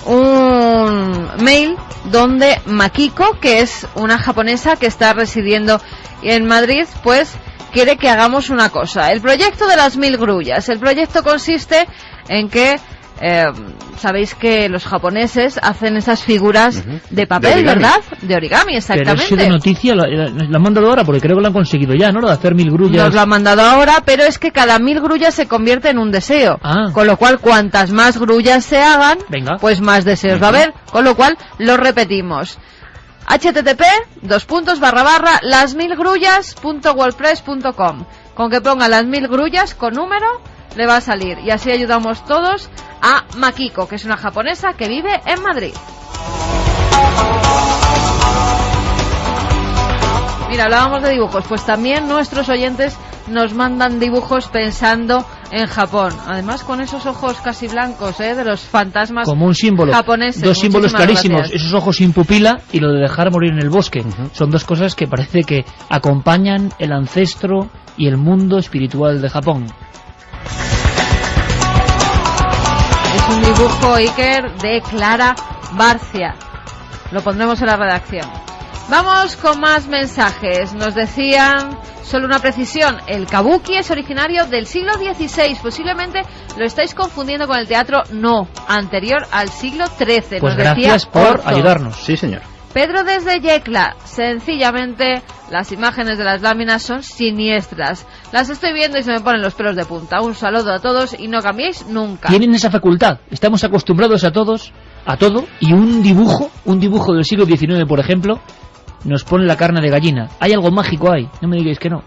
un mail donde Makiko, que es una japonesa que está residiendo en Madrid, pues quiere que hagamos una cosa. El proyecto de las 1000 grullas. El proyecto consiste en que Sabéis que los japoneses hacen esas figuras de papel, ¿verdad? De origami, exactamente. Pero eso de noticia la han mandado ahora, porque creo que lo han conseguido ya, ¿no? Lo de hacer 1000 grullas. Nos lo han mandado ahora, pero es que cada 1000 grullas se convierte en un deseo. Con lo cual, cuantas más grullas se hagan, pues más deseos va a haber. Con lo cual, lo repetimos. http://las1000grullas.wordpress.com. Con que ponga las 1000 grullas con número, le va a salir. Y así ayudamos todos a Makiko, que es una japonesa que vive en Madrid. Mira, hablábamos de dibujos, pues también nuestros oyentes nos mandan dibujos pensando en Japón. Además, con esos ojos casi blancos, de los fantasmas como un símbolo japoneses. Dos símbolos clarísimos, gracias. Esos ojos sin pupila y lo de dejar morir en el bosque. Son dos cosas que parece que acompañan el ancestro y el mundo espiritual de Japón. Es un dibujo, Iker, de Clara Barcia. Lo pondremos en la redacción. Vamos con más mensajes. Nos decían, solo una precisión, el kabuki es originario del siglo XVI. Posiblemente lo estáis confundiendo con el teatro, no, anterior al siglo XIII. Pues nos decía gracias por Orto. ayudarnos. Sí, señor. Pedro desde Yecla, sencillamente las imágenes de las láminas son siniestras. Las estoy viendo y se me ponen los pelos de punta. Un saludo a todos y no cambiéis nunca. Tienen esa facultad. Estamos acostumbrados a todo, y un dibujo del siglo XIX, por ejemplo, nos pone la carne de gallina. Hay algo mágico ahí, no me digáis que no.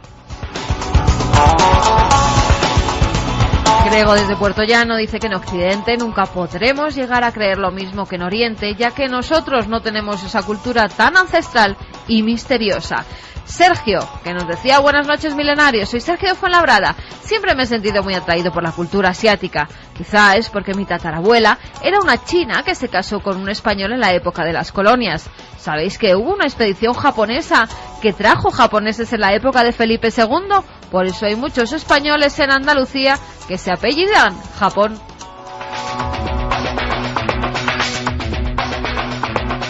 Grego desde Puerto Llano dice que en Occidente nunca podremos llegar a creer lo mismo que en Oriente, ya que nosotros no tenemos esa cultura tan ancestral y misteriosa. Sergio, que nos decía, buenas noches milenarios, soy Sergio de Fuenlabrada. Siempre me he sentido muy atraído por la cultura asiática. Quizá es porque mi tatarabuela era una china que se casó con un español en la época de las colonias. ¿Sabéis que hubo una expedición japonesa que trajo japoneses en la época de Felipe II? Por eso hay muchos españoles en Andalucía que se apellidan Japón.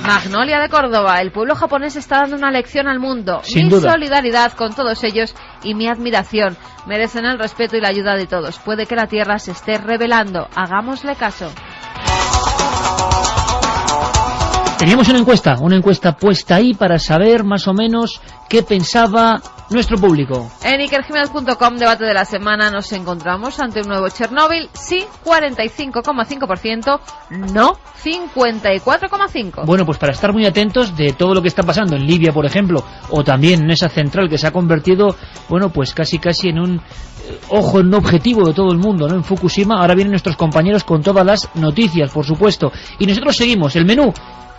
Magnolia de Córdoba, el pueblo japonés está dando una lección al mundo. Sin duda. Solidaridad con todos ellos y mi admiración. Merecen el respeto y la ayuda de todos. Puede que la tierra se esté rebelando. Hagámosle caso. Teníamos una encuesta puesta ahí para saber más o menos qué pensaba nuestro público. En ikerjiménez.com, debate de la semana, nos encontramos ante un nuevo Chernóbil. Sí, 45,5%, no, 54,5%. Bueno, pues para estar muy atentos de todo lo que está pasando en Libia, por ejemplo, o también en esa central que se ha convertido, bueno, pues casi en un ojo, en un objetivo de todo el mundo, ¿no? En Fukushima. Ahora vienen nuestros compañeros con todas las noticias, por supuesto. Y nosotros seguimos el menú.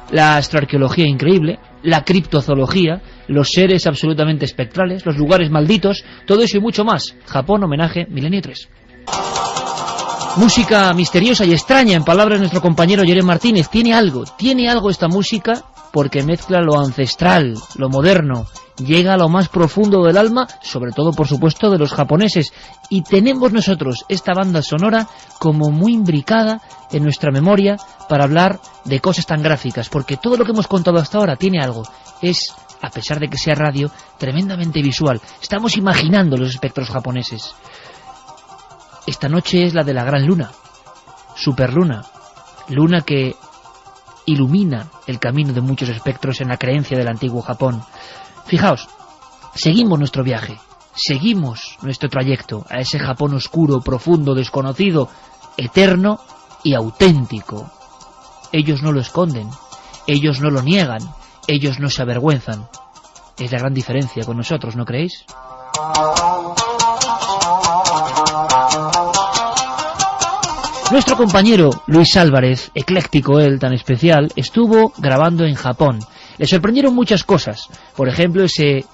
La astroarqueología increíble, la criptozoología, los seres absolutamente espectrales, los lugares malditos, todo eso y mucho más. Japón, homenaje, Milenio 3. Música misteriosa y extraña, en palabras de nuestro compañero Jerem Martínez. Tiene algo esta música, porque mezcla lo ancestral, lo moderno, llega a lo más profundo del alma, sobre todo, por supuesto, de los japoneses. Y tenemos nosotros esta banda sonora como muy imbricada en nuestra memoria para hablar de cosas tan gráficas, porque todo lo que hemos contado hasta ahora tiene algo. Es, a pesar de que sea radio, tremendamente visual. Estamos imaginando los espectros japoneses. Esta noche es la de la gran luna, superluna, luna que ilumina el camino de muchos espectros en la creencia del antiguo Japón. Fijaos, seguimos nuestro viaje, seguimos nuestro trayecto a ese Japón oscuro, profundo, desconocido, eterno y auténtico. Ellos no lo esconden, ellos no lo niegan, ellos no se avergüenzan. Es la gran diferencia con nosotros, ¿no creéis? Nuestro compañero Luis Álvarez, ecléctico él, tan especial, estuvo grabando en Japón. Le sorprendieron muchas cosas. Por ejemplo, ese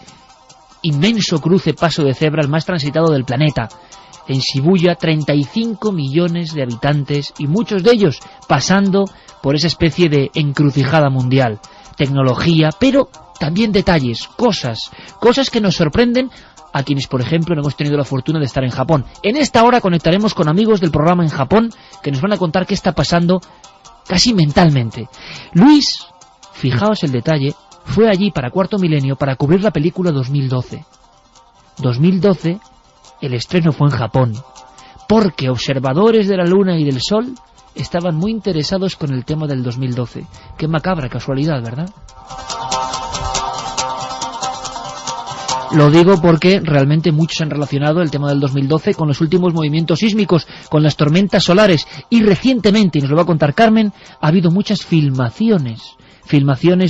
inmenso cruce paso de cebra, el más transitado del planeta. En Shibuya, 35 millones de habitantes y muchos de ellos pasando por esa especie de encrucijada mundial. Tecnología, pero también detalles, cosas que nos sorprenden a quienes, por ejemplo, no hemos tenido la fortuna de estar en Japón. En esta hora conectaremos con amigos del programa en Japón que nos van a contar qué está pasando casi mentalmente. Luis, fijaos el detalle, fue allí para Cuarto Milenio para cubrir la película 2012. 2012, el estreno fue en Japón, porque observadores de la Luna y del Sol estaban muy interesados con el tema del 2012. Qué macabra casualidad, ¿verdad? Lo digo porque realmente muchos han relacionado el tema del 2012 con los últimos movimientos sísmicos, con las tormentas solares, y recientemente, y nos lo va a contar Carmen, ha habido muchas filmaciones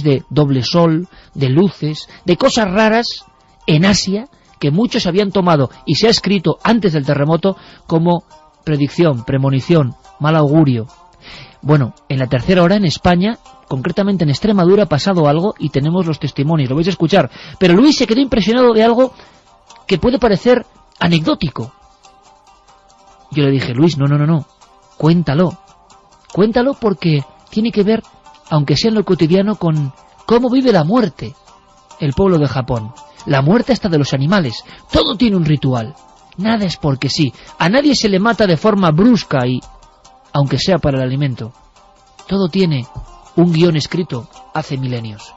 de doble sol, de luces, de cosas raras en Asia que muchos habían tomado, y se ha escrito antes del terremoto, como predicción, premonición, mal augurio. Bueno, en la tercera hora en España, concretamente en Extremadura, ha pasado algo y tenemos los testimonios, lo vais a escuchar. Pero Luis se quedó impresionado de algo que puede parecer anecdótico. Yo le dije, Luis, no, cuéntalo porque tiene que ver, aunque sea en lo cotidiano, con cómo vive la muerte el pueblo de Japón. La muerte hasta de los animales, todo tiene un ritual, nada es porque sí, a nadie se le mata de forma brusca y, aunque sea para el alimento, todo tiene un guión escrito hace milenios.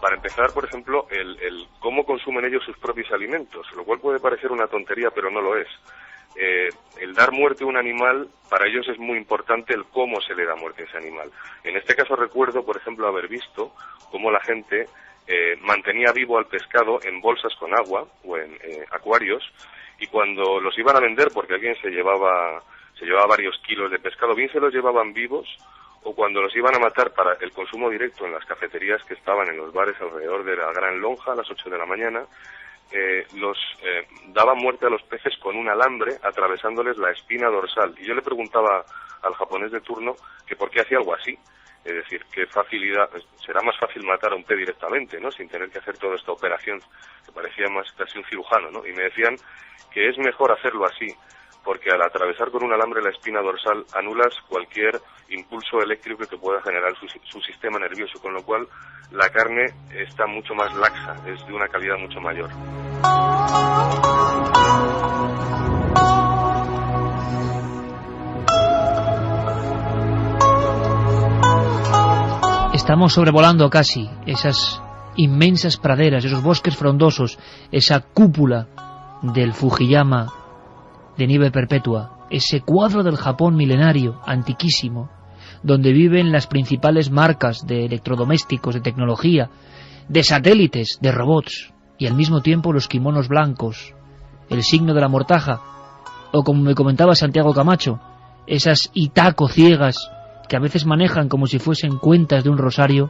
Para empezar, por ejemplo, el cómo consumen ellos sus propios alimentos, lo cual puede parecer una tontería, pero no lo es. El dar muerte a un animal, para ellos es muy importante el cómo se le da muerte a ese animal. En este caso recuerdo, por ejemplo, haber visto cómo la gente mantenía vivo al pescado en bolsas con agua o en acuarios, y cuando los iban a vender, porque alguien se llevaba varios kilos de pescado, bien se los llevaban vivos, o cuando los iban a matar para el consumo directo en las cafeterías que estaban en los bares alrededor de la Gran Lonja a las 8 de la mañana, los daban muerte a los peces con un alambre atravesándoles la espina dorsal. Y yo le preguntaba al japonés de turno que por qué hacía algo así. Es decir, qué facilidad, será más fácil matar a un pez directamente, ¿no? Sin tener que hacer toda esta operación, que parecía más casi un cirujano, ¿no? Y me decían que es mejor hacerlo así, porque al atravesar con un alambre la espina dorsal anulas cualquier impulso eléctrico que pueda generar su sistema nervioso, con lo cual la carne está mucho más laxa, es de una calidad mucho mayor. Estamos sobrevolando casi esas inmensas praderas, esos bosques frondosos, esa cúpula del Fujiyama de nieve perpetua, ese cuadro del Japón milenario, antiquísimo, donde viven las principales marcas de electrodomésticos, de tecnología, de satélites, de robots, y al mismo tiempo los kimonos blancos, el signo de la mortaja, o como me comentaba Santiago Camacho, esas itaco ciegas que a veces manejan como si fuesen cuentas de un rosario,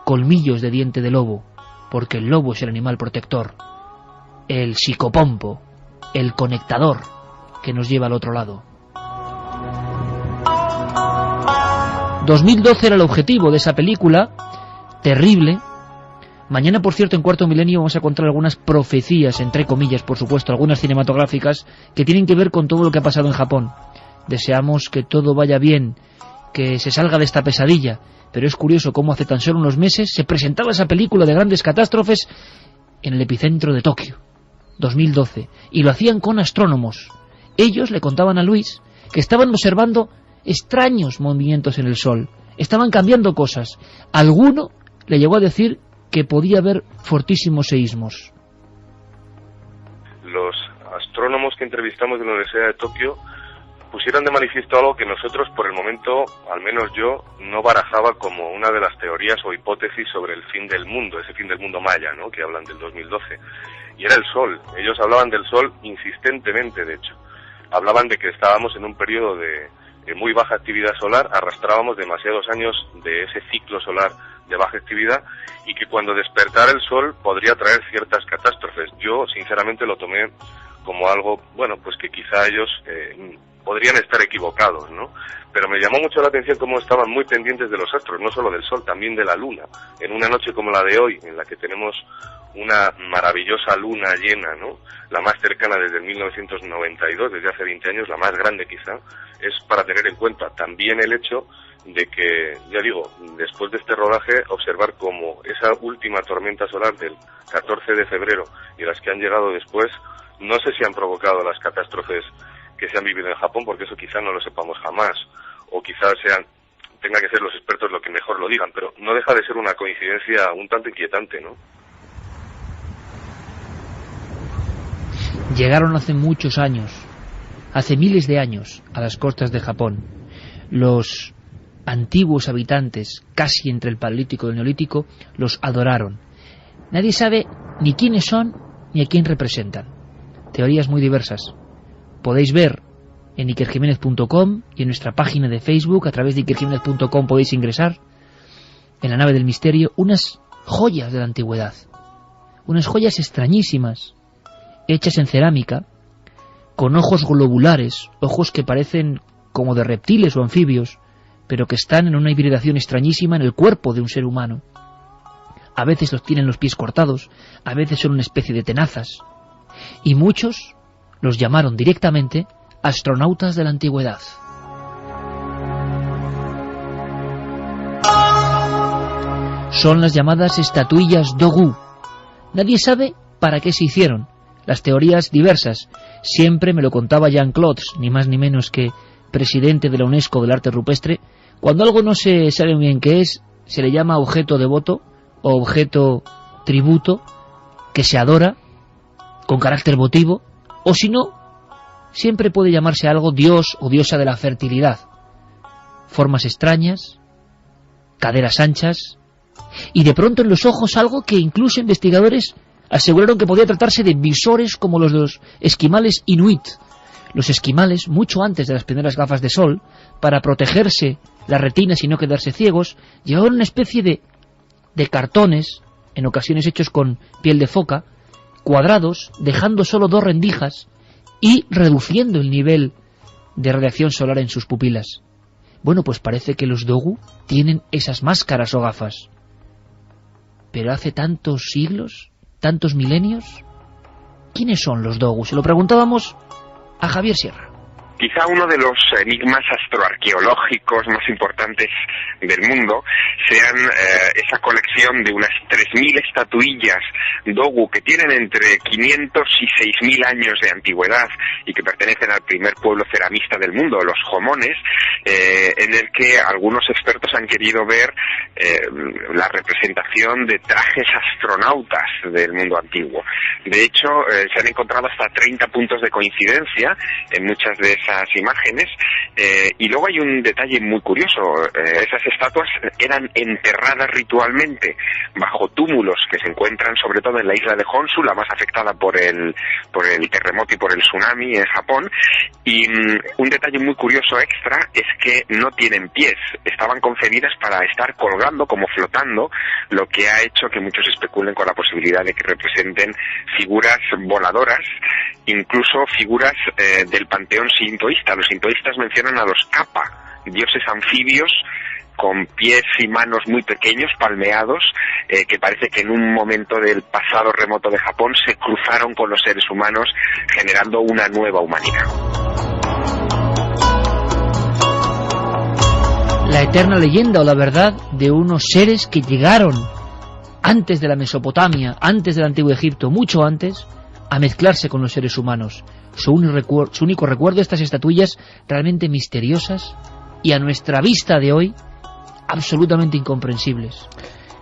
colmillos de diente de lobo, porque el lobo es el animal protector, el psicopompo, el conectador que nos lleva al otro lado. 2012 era el objetivo de esa película, terrible. Mañana, por cierto, en Cuarto Milenio vamos a contar algunas profecías, entre comillas, por supuesto, algunas cinematográficas, que tienen que ver con todo lo que ha pasado en Japón. Deseamos que todo vaya bien, que se salga de esta pesadilla, pero es curioso cómo hace tan solo unos meses se presentaba esa película de grandes catástrofes en el epicentro de Tokio, 2012, y lo hacían con astrónomos. Ellos le contaban a Luis que estaban observando extraños movimientos en el sol, estaban cambiando cosas. Alguno le llegó a decir que podía haber fortísimos seísmos. Los astrónomos que entrevistamos de la Universidad de Tokio pusieron de manifiesto algo que nosotros, por el momento, al menos yo, no barajaba como una de las teorías o hipótesis sobre el fin del mundo, ese fin del mundo maya, ¿no?, que hablan del 2012. Y era el Sol. Ellos hablaban del Sol insistentemente, de hecho. Hablaban de que estábamos en un periodo de muy baja actividad solar, arrastrábamos demasiados años de ese ciclo solar de baja actividad, y que cuando despertara el Sol podría traer ciertas catástrofes. Yo, sinceramente, lo tomé como algo, bueno, pues que quizá ellos podrían estar equivocados, ¿no? Pero me llamó mucho la atención cómo estaban muy pendientes de los astros, no solo del Sol, también de la Luna. En una noche como la de hoy, en la que tenemos una maravillosa luna llena, ¿no?, la más cercana desde 1992, desde hace 20 años, la más grande quizá, es para tener en cuenta también el hecho de que, ya digo, después de este rodaje, observar cómo esa última tormenta solar del 14 de febrero y las que han llegado después, no sé si han provocado las catástrofes que se han vivido en Japón, porque eso quizá no lo sepamos jamás, o quizás tenga que ser los expertos los que mejor lo digan, pero no deja de ser una coincidencia un tanto inquietante, ¿no? Llegaron hace muchos años, hace miles de años, a las costas de Japón. Los antiguos habitantes, casi entre el Paleolítico y el Neolítico, los adoraron. Nadie sabe ni quiénes son ni a quién representan. Teorías muy diversas. Podéis ver en ikerjimenez.com y en nuestra página de Facebook, a través de ikerjimenez.com podéis ingresar en la nave del misterio, unas joyas de la antigüedad, unas joyas extrañísimas, hechas en cerámica, con ojos globulares, ojos que parecen como de reptiles o anfibios, pero que están en una hibridación extrañísima en el cuerpo de un ser humano. A veces los tienen los pies cortados, a veces son una especie de tenazas, y muchos los llamaron directamente astronautas de la antigüedad. Son las llamadas estatuillas Dogu. Nadie sabe para qué se hicieron. Las teorías diversas. Siempre me lo contaba Jean Clots, ni más ni menos que presidente de la UNESCO del arte rupestre. Cuando algo no se sabe bien qué es, se le llama objeto devoto o objeto tributo, que se adora con carácter votivo, o si no, siempre puede llamarse algo dios o diosa de la fertilidad. Formas extrañas, caderas anchas, y de pronto en los ojos algo que incluso investigadores aseguraron que podía tratarse de visores como los de los esquimales inuit. Los esquimales, mucho antes de las primeras gafas de sol, para protegerse las retinas y no quedarse ciegos, llevaban una especie de cartones, en ocasiones hechos con piel de foca, cuadrados, dejando solo 2 rendijas y reduciendo el nivel de radiación solar en sus pupilas. Bueno, pues parece que los Dogu tienen esas máscaras o gafas. Pero hace tantos siglos, tantos milenios, ¿quiénes son los Dogu? Se lo preguntábamos a Javier Sierra. Quizá uno de los enigmas astroarqueológicos más importantes del mundo sean esa colección de unas 3.000 estatuillas Dogu que tienen entre 500 y 6.000 años de antigüedad y que pertenecen al primer pueblo ceramista del mundo, los Jomones, en el que algunos expertos han querido ver la representación de trajes astronautas del mundo antiguo. De hecho, se han encontrado hasta 30 puntos de coincidencia en muchas de esas imágenes, y luego hay un detalle muy curioso. Esas estatuas eran enterradas ritualmente bajo túmulos que se encuentran sobre todo en la isla de Honshu, la más afectada por el terremoto y por el tsunami en Japón, y un detalle muy curioso extra es que no tienen pies, estaban concebidas para estar colgando como flotando, lo que ha hecho que muchos especulen con la posibilidad de que representen figuras voladoras, incluso figuras del panteón sintoísta. Los sintoístas mencionan a los Kappa, dioses anfibios con pies y manos muy pequeños, palmeados, que parece que en un momento del pasado remoto de Japón se cruzaron con los seres humanos, generando una nueva humanidad. La eterna leyenda o la verdad de unos seres que llegaron antes de la Mesopotamia, antes del Antiguo Egipto, mucho antes, a mezclarse con los seres humanos. Su único recuerdo de estas estatuillas realmente misteriosas y a nuestra vista de hoy absolutamente incomprensibles.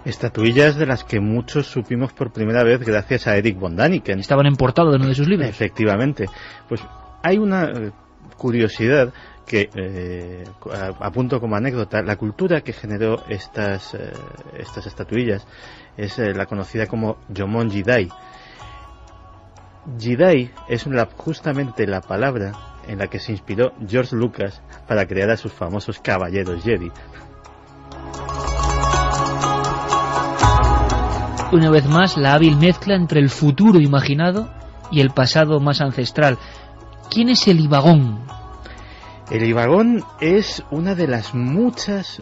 Estatuillas de las que muchos supimos por primera vez gracias a Eric von Däniken. Estaban en portada de uno de sus libros. Efectivamente. Pues hay una curiosidad que apunto como anécdota. La cultura que generó estas estatuillas es la conocida como Jomon Jidai. Jedi es justamente la palabra en la que se inspiró George Lucas para crear a sus famosos caballeros Jedi. Una vez más, la hábil mezcla entre el futuro imaginado y el pasado más ancestral. ¿Quién es el Ibagón? El Ibagón es una de las muchas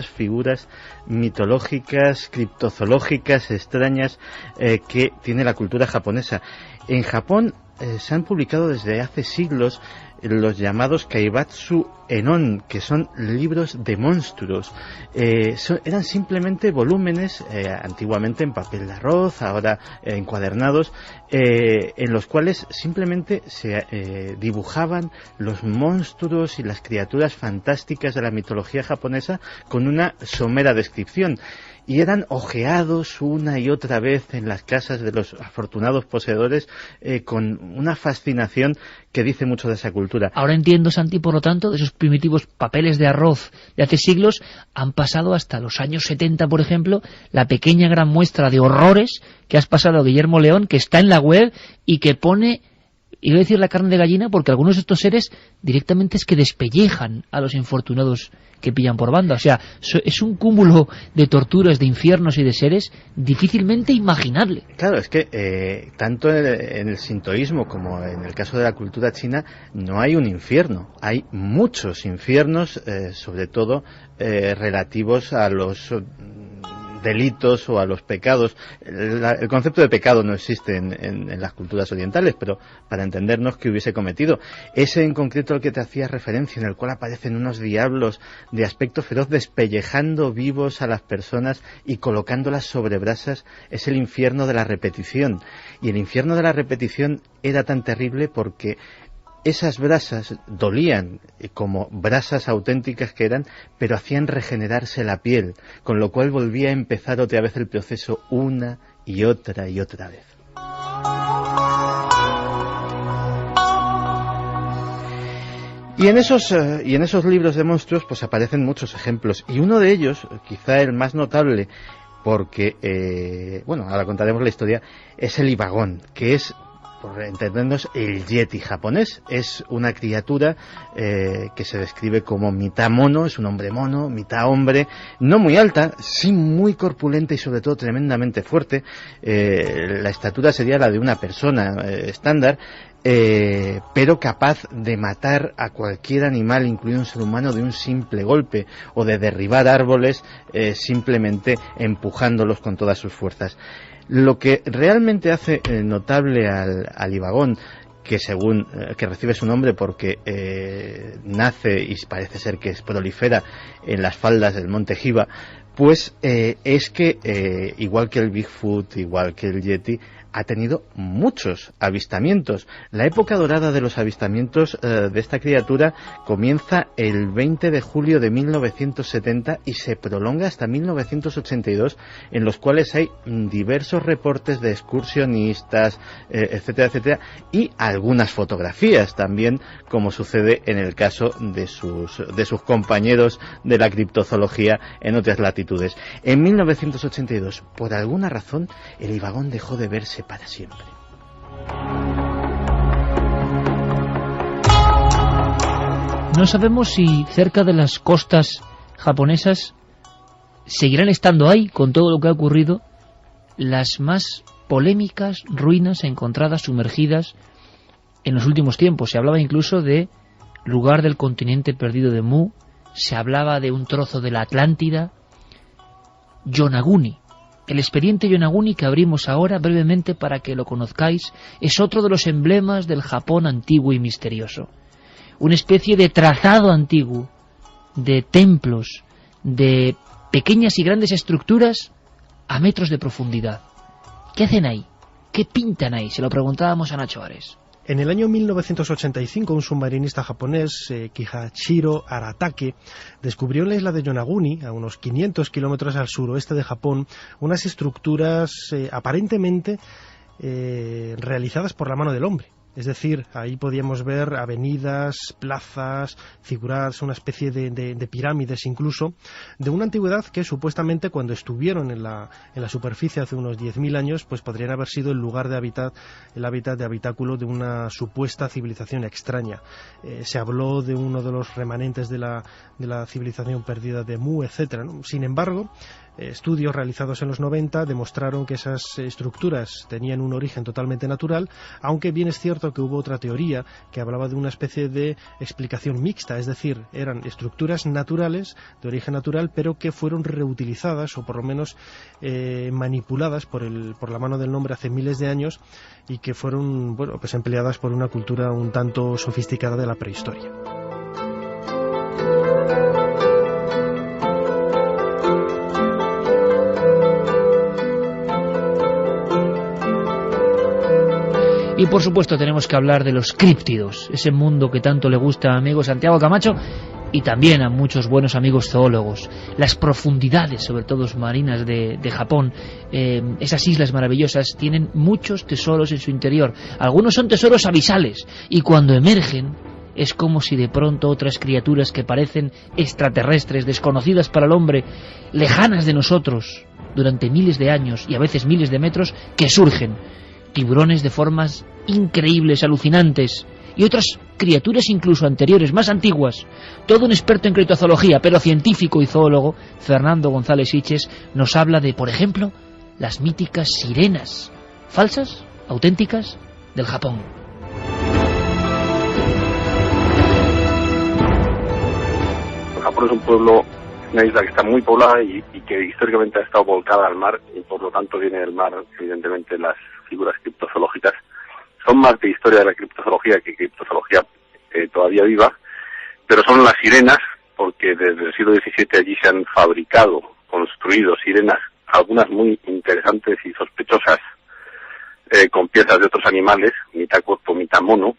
figuras mitológicas, criptozoológicas, extrañas que tiene la cultura japonesa. En Japón se han publicado desde hace siglos los llamados Kaibatsu Enon, que son libros de monstruos. Eran simplemente volúmenes, antiguamente en papel de arroz, ahora encuadernados, en los cuales simplemente se dibujaban los monstruos y las criaturas fantásticas de la mitología japonesa con una somera descripción. y eran ojeados una y otra vez en las casas de los afortunados poseedores con una fascinación que dice mucho de esa cultura. Ahora entiendo, Santi, por lo tanto, de esos primitivos papeles de arroz de hace siglos, han pasado hasta los años 70, por ejemplo, la pequeña gran muestra de horrores que has pasado a Guillermo León, que está en la web y que pone, iba a decir la carne de gallina, porque algunos de estos seres directamente es que despellejan a los infortunados que pillan por banda. O sea, es un cúmulo de torturas, de infiernos y de seres difícilmente imaginable. Claro, es que tanto en el sintoísmo como en el caso de la cultura china no hay un infierno, hay muchos infiernos, sobre todo relativos a los delitos o a los pecados. El concepto de pecado no existe en las culturas orientales, pero para entendernos que hubiese cometido. Ese en concreto al que te hacía referencia, en el cual aparecen unos diablos de aspecto feroz despellejando vivos a las personas y colocándolas sobre brasas, es el infierno de la repetición. Y el infierno de la repetición era tan terrible porque esas brasas dolían como brasas auténticas que eran, pero hacían regenerarse la piel, con lo cual volvía a empezar otra vez el proceso una y otra vez. Y en esos libros de monstruos pues aparecen muchos ejemplos, y uno de ellos, quizá el más notable, porque, ahora contaremos la historia, es el Ibagón, que es, por entendernos, el yeti japonés. Es una criatura que se describe como mitad mono, es un hombre mono, mitad hombre, no muy alta, sí muy corpulenta y sobre todo tremendamente fuerte. La estatura sería la de una persona estándar, pero capaz de matar a cualquier animal, incluido un ser humano, de un simple golpe, o de derribar árboles simplemente empujándolos con todas sus fuerzas. Lo que realmente hace notable al Ibagón, que que recibe su nombre porque nace y parece ser que prolifera en las faldas del monte Hiba, pues es que igual que el Bigfoot, igual que el Yeti, ha tenido muchos avistamientos. La época dorada de los avistamientos de esta criatura comienza el 20 de julio de 1970 y se prolonga hasta 1982, en los cuales hay diversos reportes de excursionistas, etcétera, etcétera, y algunas fotografías también, como sucede en el caso de sus compañeros de la criptozoología en otras latitudes. En 1982, por alguna razón, el Ibagón dejó de verse para siempre. No sabemos si cerca de las costas japonesas seguirán estando ahí, con todo lo que ha ocurrido, las más polémicas ruinas encontradas sumergidas en los últimos tiempos. Se hablaba incluso de lugar del continente perdido de Mu, se hablaba de un trozo de la Atlántida. Yonaguni. El expediente Yonaguni, que abrimos ahora brevemente para que lo conozcáis, es otro de los emblemas del Japón antiguo y misterioso. Una especie de trazado antiguo, de templos, de pequeñas y grandes estructuras a metros de profundidad. ¿Qué hacen ahí? ¿Qué pintan ahí? Se lo preguntábamos a Nacho Ares. En el año 1985, un submarinista japonés, Kihachiro Aratake, descubrió en la isla de Yonaguni, a unos 500 kilómetros al suroeste de Japón, unas estructuras aparentemente realizadas por la mano del hombre. Es decir, ahí podíamos ver avenidas, plazas, figuradas, una especie de pirámides incluso, de una antigüedad que supuestamente cuando estuvieron en la superficie hace unos 10.000 años, pues podrían haber sido el lugar de hábitat, el hábitat de habitáculo de una supuesta civilización extraña. Se habló de uno de los remanentes de la civilización perdida de Mu, etcétera, ¿no? Sin embargo, estudios realizados en los 90 demostraron que esas estructuras tenían un origen totalmente natural, aunque bien es cierto que hubo otra teoría que hablaba de una especie de explicación mixta, es decir, eran estructuras naturales, de origen natural, pero que fueron reutilizadas o por lo menos manipuladas por la mano del hombre hace miles de años y que fueron pues empleadas por una cultura un tanto sofisticada de la prehistoria. Y por supuesto tenemos que hablar de los críptidos, ese mundo que tanto le gusta a amigo Santiago Camacho, y también a muchos buenos amigos zoólogos. Las profundidades, sobre todo marinas de Japón, esas islas maravillosas, tienen muchos tesoros en su interior. Algunos son tesoros abisales, y cuando emergen es como si de pronto otras criaturas que parecen extraterrestres, desconocidas para el hombre, lejanas de nosotros durante miles de años y a veces miles de metros, que surgen. Tiburones de formas increíbles, alucinantes, y otras criaturas incluso anteriores, más antiguas. Todo un experto en criptozoología, pero científico y zoólogo, Fernando González Siches, nos habla de, por ejemplo, las míticas sirenas, falsas, auténticas, del Japón. Japón es un pueblo, una isla que está muy poblada y que históricamente ha estado volcada al mar, y por lo tanto viene del mar, evidentemente, las figuras criptozoológicas. Son más de historia de la criptozoología que criptozoología todavía viva, pero son las sirenas, porque desde el siglo XVII allí se han fabricado, construido sirenas, algunas muy interesantes y sospechosas, con piezas de otros animales, mitad cuerpo, mitad mono.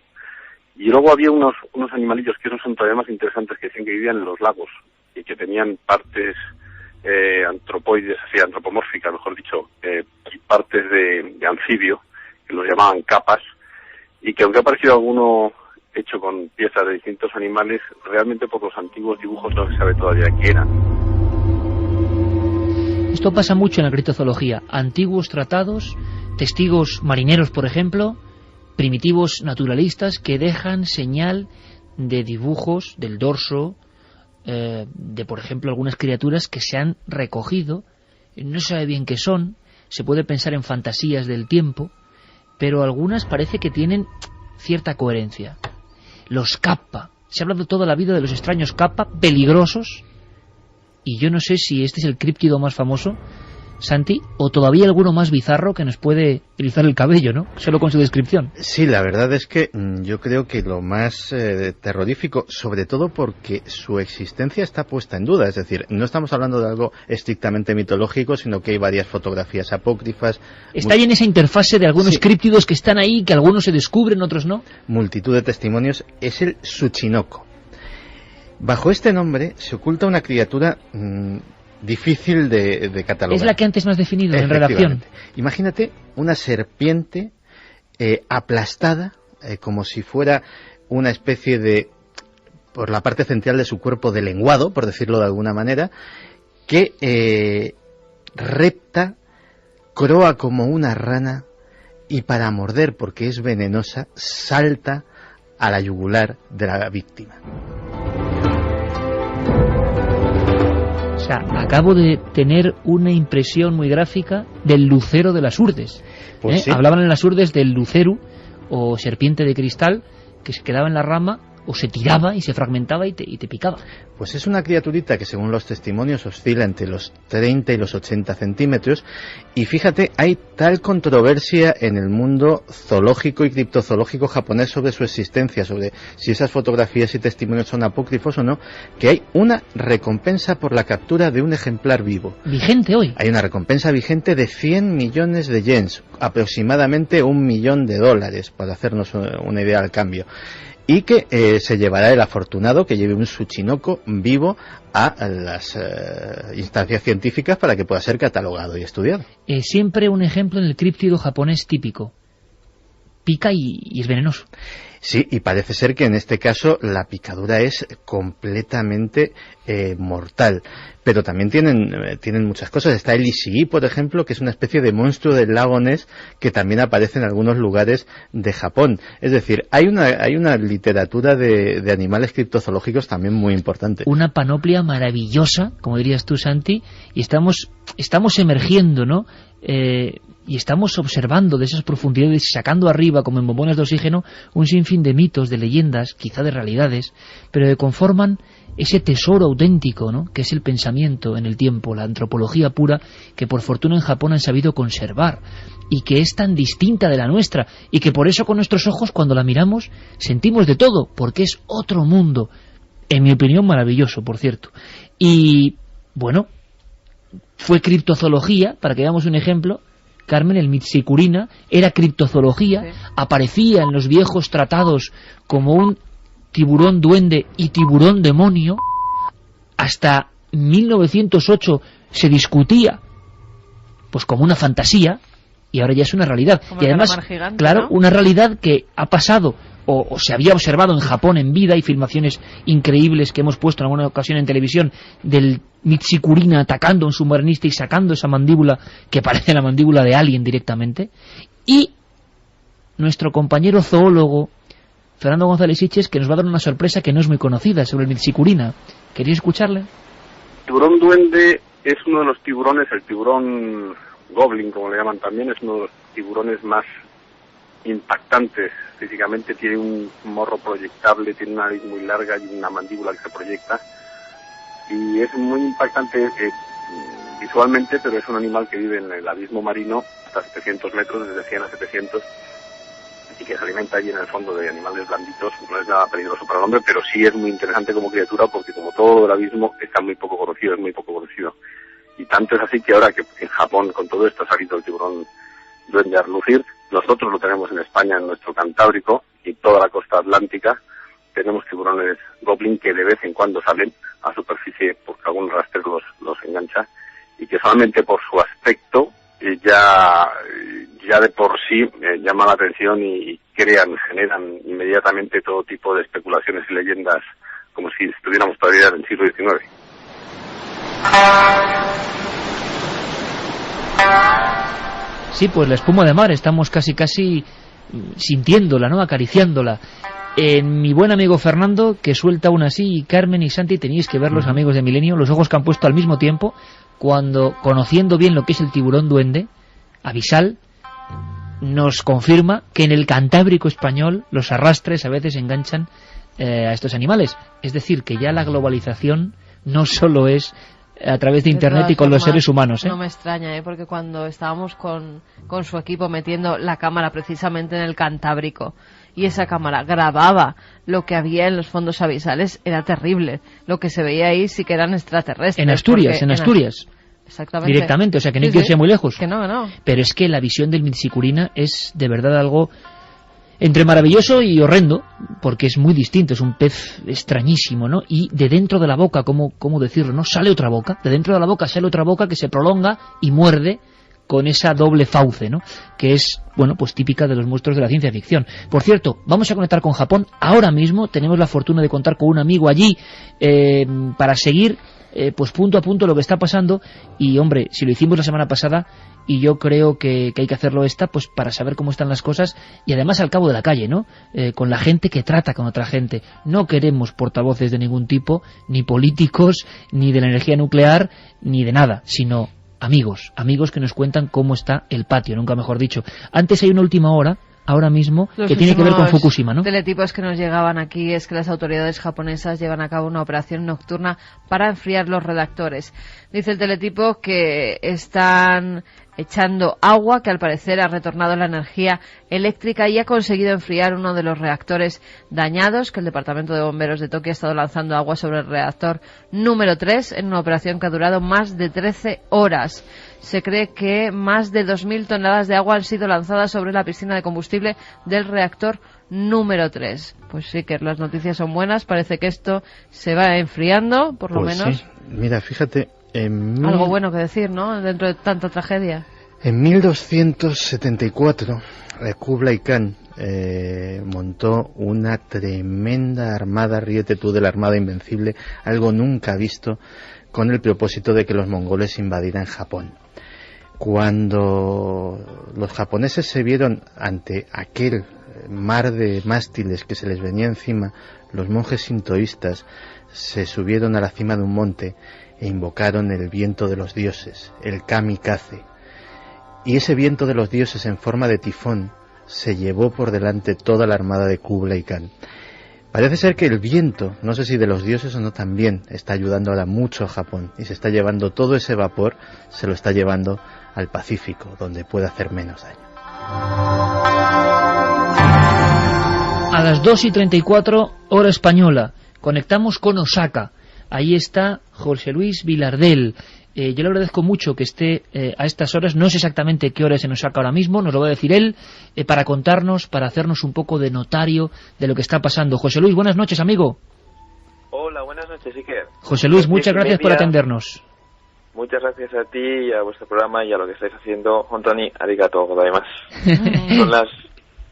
Y luego había unos animalillos que esos son todavía más interesantes, que decían que vivían en los lagos y que tenían partes antropoides, así antropomórficas, mejor dicho, y partes de anfibio, que los llamaban capas, y que aunque ha aparecido alguno hecho con piezas de distintos animales, realmente por los antiguos dibujos no se sabe todavía qué eran. Esto pasa mucho en la criptozoología. Antiguos tratados, testigos marineros, por ejemplo, primitivos naturalistas que dejan señal de dibujos del dorso, de, por ejemplo, algunas criaturas que se han recogido. No se sabe bien qué son, se puede pensar en fantasías del tiempo, pero algunas parece que tienen cierta coherencia. Los kappa, se ha hablado toda la vida de los extraños kappa, peligrosos, y yo no sé si este es el críptido más famoso, Santi, o todavía alguno más bizarro que nos puede erizar el cabello, ¿no? Solo con su descripción. Sí, la verdad es que yo creo que lo más terrorífico, sobre todo porque su existencia está puesta en duda, es decir, no estamos hablando de algo estrictamente mitológico, sino que hay varias fotografías apócrifas. Está ahí en esa interfase de algunos críptidos que están ahí, que algunos se descubren, otros no. Multitud de testimonios. Es el Tsuchinoko. Bajo este nombre se oculta una criatura difícil de catalogar. Es la que antes me has definido en redacción. Imagínate una serpiente aplastada, como si fuera una especie de, por la parte central de su cuerpo, de lenguado, por decirlo de alguna manera, que repta, croa como una rana, y para morder, porque es venenosa, salta a la yugular de la víctima. O sea, acabo de tener una impresión muy gráfica del lucero de las Urdes. Pues sí. Hablaban en las Urdes del luceru, o serpiente de cristal, que se quedaba en la rama, o se tiraba y se fragmentaba y te picaba. Pues es una criaturita que, según los testimonios, oscila entre los 30 y los 80 centímetros. Y fíjate, hay tal controversia en el mundo zoológico y criptozoológico japonés sobre su existencia, sobre si esas fotografías y testimonios son apócrifos o no, que hay una recompensa por la captura de un ejemplar vivo. ¿Vigente hoy? Hay una recompensa vigente de 100 millones de yens, aproximadamente $1 millón, para hacernos una idea al cambio. Y que se llevará el afortunado que lleve un Tsuchinoko vivo a las instancias científicas para que pueda ser catalogado y estudiado. Siempre un ejemplo en el críptido japonés típico. Pica y es venenoso. Sí, y parece ser que en este caso la picadura es completamente mortal. Pero también tienen muchas cosas. Está el Ishii, por ejemplo, que es una especie de monstruo del lago Ness que también aparece en algunos lugares de Japón. Es decir, hay una literatura de animales criptozoológicos también muy importante. Una panoplia maravillosa, como dirías tú, Santi, y estamos emergiendo, ¿no? Y estamos observando de esas profundidades, sacando arriba, como en bombonas de oxígeno, un sinfín de mitos, de leyendas, quizá de realidades, pero que conforman ese tesoro auténtico, ¿no?, que es el pensamiento en el tiempo, la antropología pura, que por fortuna en Japón han sabido conservar, y que es tan distinta de la nuestra, y que por eso con nuestros ojos, cuando la miramos, sentimos de todo, porque es otro mundo, en mi opinión maravilloso, por cierto. Y, bueno, fue criptozoología, para que veamos un ejemplo, Carmen, el Mitsukurina era criptozoología, sí. Aparecía en los viejos tratados como un tiburón duende y tiburón demonio. Hasta 1908 se discutía pues como una fantasía, y ahora ya es una realidad. Como y además, gigante, claro, ¿no? una realidad que ha pasado o se había observado en Japón en vida. Hay filmaciones increíbles que hemos puesto en alguna ocasión en televisión del Mitsukurina atacando a un submarinista y sacando esa mandíbula que parece la mandíbula de alguien directamente. Y nuestro compañero zoólogo Fernando González Siches, que nos va a dar una sorpresa que no es muy conocida sobre el Mitsukurina. ¿Queréis escucharle? El tiburón duende es uno de los tiburones, el tiburón goblin, como le llaman también, es uno de los tiburones más impactantes físicamente. Tiene un morro proyectable, tiene una nariz muy larga y una mandíbula que se proyecta, y es muy impactante visualmente, pero es un animal que vive en el abismo marino hasta 700 metros, desde 100 a 700, y que se alimenta allí en el fondo de animales blanditos. No es nada peligroso para el hombre, pero sí es muy interesante como criatura, porque como todo el abismo está muy poco conocido, es muy poco conocido. Y tanto es así que ahora que en Japón con todo esto ha salido el tiburón duende a relucir, nosotros lo tenemos en España, en nuestro Cantábrico y toda la costa atlántica. Tenemos tiburones goblin que de vez en cuando salen a superficie porque algún rastrero los engancha, y que solamente por su aspecto ya de por sí llama la atención y generan inmediatamente todo tipo de especulaciones y leyendas, como si estuviéramos todavía en el siglo XIX. Sí, pues la espuma de mar, estamos casi sintiéndola, ¿no? Acariciándola. Mi buen amigo Fernando, que suelta una así, y Carmen y Santi, tenéis que ver, los amigos de Milenio, los ojos que han puesto al mismo tiempo, cuando, conociendo bien lo que es el tiburón duende, Avisal nos confirma que en el Cantábrico español los arrastres a veces enganchan a estos animales. Es decir, que ya la globalización no solo es a través de Internet y con los seres humanos, ¿eh? No me extraña, porque cuando estábamos con su equipo metiendo la cámara precisamente en el Cantábrico, y esa cámara grababa lo que había en los fondos abisales, era terrible. Lo que se veía ahí sí que eran extraterrestres. En Asturias. Exactamente. Directamente, o sea que no hay que irse muy lejos. Que no. Pero es que la visión del Mitsukurina es de verdad algo entre maravilloso y horrendo, porque es muy distinto, es un pez extrañísimo, ¿no? Y de dentro de la boca, ¿cómo decirlo, no? Sale otra boca, de dentro de la boca sale otra boca que se prolonga y muerde con esa doble fauce, ¿no? Que es, bueno, pues típica de los monstruos de la ciencia ficción. Por cierto, vamos a conectar con Japón ahora mismo. Tenemos la fortuna de contar con un amigo allí para seguir pues punto a punto lo que está pasando. Y hombre, si lo hicimos la semana pasada, y yo creo que hay que hacerlo pues para saber cómo están las cosas, y además al cabo de la calle, ¿no? Con la gente que trata con otra gente. No queremos portavoces de ningún tipo, ni políticos, ni de la energía nuclear, ni de nada, sino amigos que nos cuentan cómo está el patio, nunca mejor dicho. Antes hay una última hora, ahora mismo, que tiene que ver con Fukushima, ¿no? Los teletipos que nos llegaban aquí es que las autoridades japonesas llevan a cabo una operación nocturna para enfriar los reactores. Dice el teletipo que están echando agua, que al parecer ha retornado la energía eléctrica y ha conseguido enfriar uno de los reactores dañados, que el Departamento de Bomberos de Tokio ha estado lanzando agua sobre el reactor número 3 en una operación que ha durado más de 13 horas. Se cree que más de 2.000 toneladas de agua han sido lanzadas sobre la piscina de combustible del reactor número 3. Pues sí, que las noticias son buenas, parece que esto se va enfriando, por lo menos. Sí. Mira, fíjate... Algo bueno que decir, ¿no? Dentro de tanta tragedia. En 1274, Kublai Khan montó una tremenda armada, ríete tú de la Armada Invencible, algo nunca visto, con el propósito de que los mongoles invadieran Japón. Cuando los japoneses se vieron ante aquel mar de mástiles que se les venía encima, los monjes sintoístas se subieron a la cima de un monte e invocaron el viento de los dioses, el kamikaze. Y ese viento de los dioses en forma de tifón se llevó por delante toda la armada de Kublai Khan. Parece ser que el viento, no sé si de los dioses o no, también está ayudando ahora mucho a Japón, y se está llevando todo ese vapor, se lo está llevando al Pacífico, donde puede hacer menos daño. A las 2:34 hora española conectamos con Osaka. Ahí está José Luis Vilardell. Yo le agradezco mucho que esté a estas horas, no sé exactamente qué hora se nos saca ahora mismo, nos lo va a decir él, para contarnos, para hacernos un poco de notario de lo que está pasando. José Luis, buenas noches, amigo. Hola, buenas noches, Iker. José Luis, muchas gracias por atendernos. Muchas gracias a ti y a vuestro programa y a lo que estáis haciendo. Hontoni, arigato gozaimasu. Son las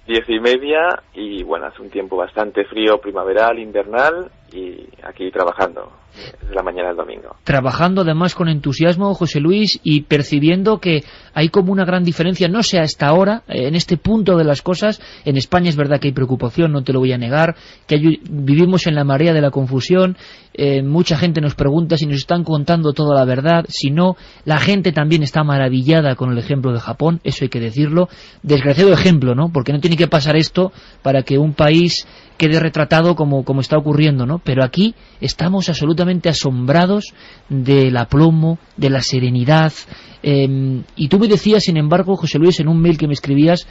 10:30 y bueno, hace un tiempo bastante frío, primaveral, invernal, y aquí trabajando desde la mañana del domingo. Trabajando además con entusiasmo, José Luis, y percibiendo que hay como una gran diferencia, no sé hasta ahora, en este punto de las cosas. En España es verdad que hay preocupación, no te lo voy a negar, que vivimos en la marea de la confusión, mucha gente nos pregunta si nos están contando toda la verdad, si no, la gente también está maravillada con el ejemplo de Japón, eso hay que decirlo, desgraciado ejemplo, ¿no? Porque no tiene que pasar esto para que un país quede retratado como está ocurriendo, ¿no? Pero aquí estamos absolutamente asombrados del aplomo, de la serenidad, y tú me decías, sin embargo, José Luis, en un mail que me escribías,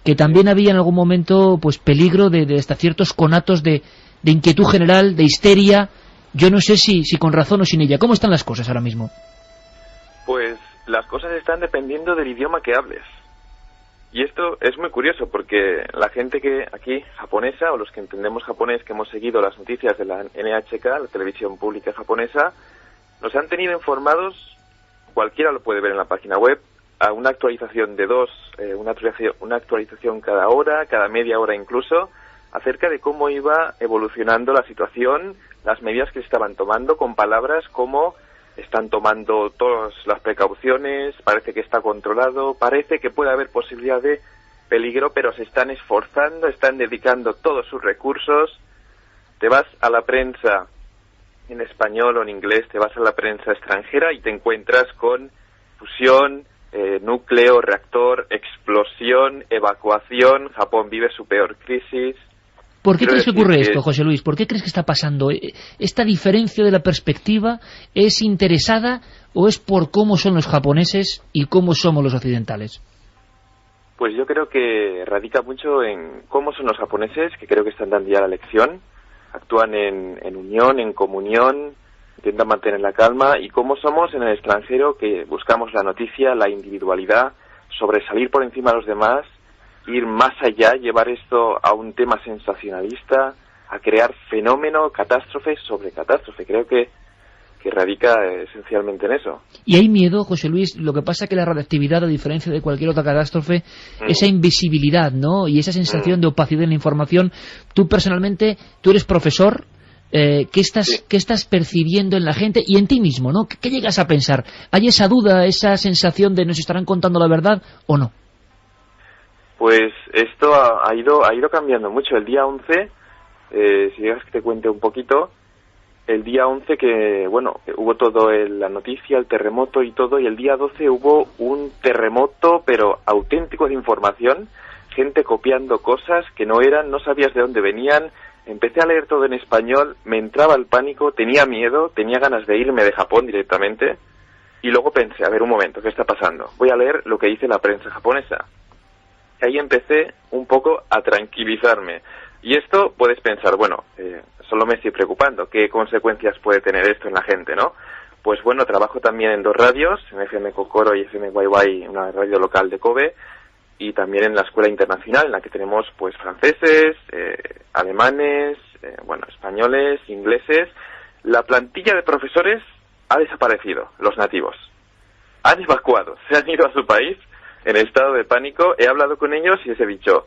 que también había en algún momento pues peligro de hasta ciertos conatos de inquietud general, de histeria. Yo no sé si con razón o sin ella. ¿Cómo están las cosas ahora mismo? Pues las cosas están dependiendo del idioma que hables. Y esto es muy curioso porque la gente que aquí, japonesa, o los que entendemos japonés, que hemos seguido las noticias de la NHK, la televisión pública japonesa, nos han tenido informados, cualquiera lo puede ver en la página web, a una actualización de una actualización cada hora, cada media hora incluso, acerca de cómo iba evolucionando la situación, las medidas que se estaban tomando, con palabras como están tomando todas las precauciones, parece que está controlado, parece que puede haber posibilidad de peligro, pero se están esforzando, están dedicando todos sus recursos. Te vas a la prensa en español o en inglés, te vas a la prensa extranjera y te encuentras con fusión, núcleo, reactor, explosión, evacuación, Japón vive su peor crisis. ¿Por qué crees que ocurre esto, José Luis? ¿Por qué crees que está pasando? ¿Esta diferencia de la perspectiva es interesada o es por cómo son los japoneses y cómo somos los occidentales? Pues yo creo que radica mucho en cómo son los japoneses, que creo que están dando ya la lección, actúan en unión, en comunión, intentan mantener la calma, y cómo somos en el extranjero, que buscamos la noticia, la individualidad, sobresalir por encima de los demás, ir más allá, llevar esto a un tema sensacionalista, a crear fenómeno, catástrofe sobre catástrofe. Creo que radica esencialmente en eso. Y hay miedo, José Luis, lo que pasa es que la radioactividad, a diferencia de cualquier otra catástrofe, esa invisibilidad, ¿no? Y esa sensación de opacidad en la información. Tú personalmente, tú eres profesor, ¿qué estás percibiendo en la gente y en ti mismo, ¿no? ¿Qué llegas a pensar? ¿Hay esa duda, esa sensación de nos estarán contando la verdad o no? Pues esto ha ido cambiando mucho. El día 11, si quieres que te cuente un poquito, el día 11 que, bueno, hubo todo la noticia, el terremoto y todo, y el día 12 hubo un terremoto, pero auténtico de información, gente copiando cosas que no eran, no sabías de dónde venían. Empecé a leer todo en español, me entraba el pánico, tenía miedo, tenía ganas de irme de Japón directamente, y luego pensé, a ver, un momento, ¿qué está pasando? Voy a leer lo que dice la prensa japonesa. Y ahí empecé un poco a tranquilizarme. Y esto puedes pensar, bueno, solo me estoy preocupando, ¿qué consecuencias puede tener esto en la gente, no? Pues bueno, trabajo también en 2 radios, en FM Kokoro y FM YY, una radio local de Kobe, y también en la escuela internacional, en la que tenemos pues franceses, alemanes, españoles, ingleses. La plantilla de profesores ha desaparecido, los nativos. Han evacuado, se han ido a su país en estado de pánico. He hablado con ellos y les he dicho,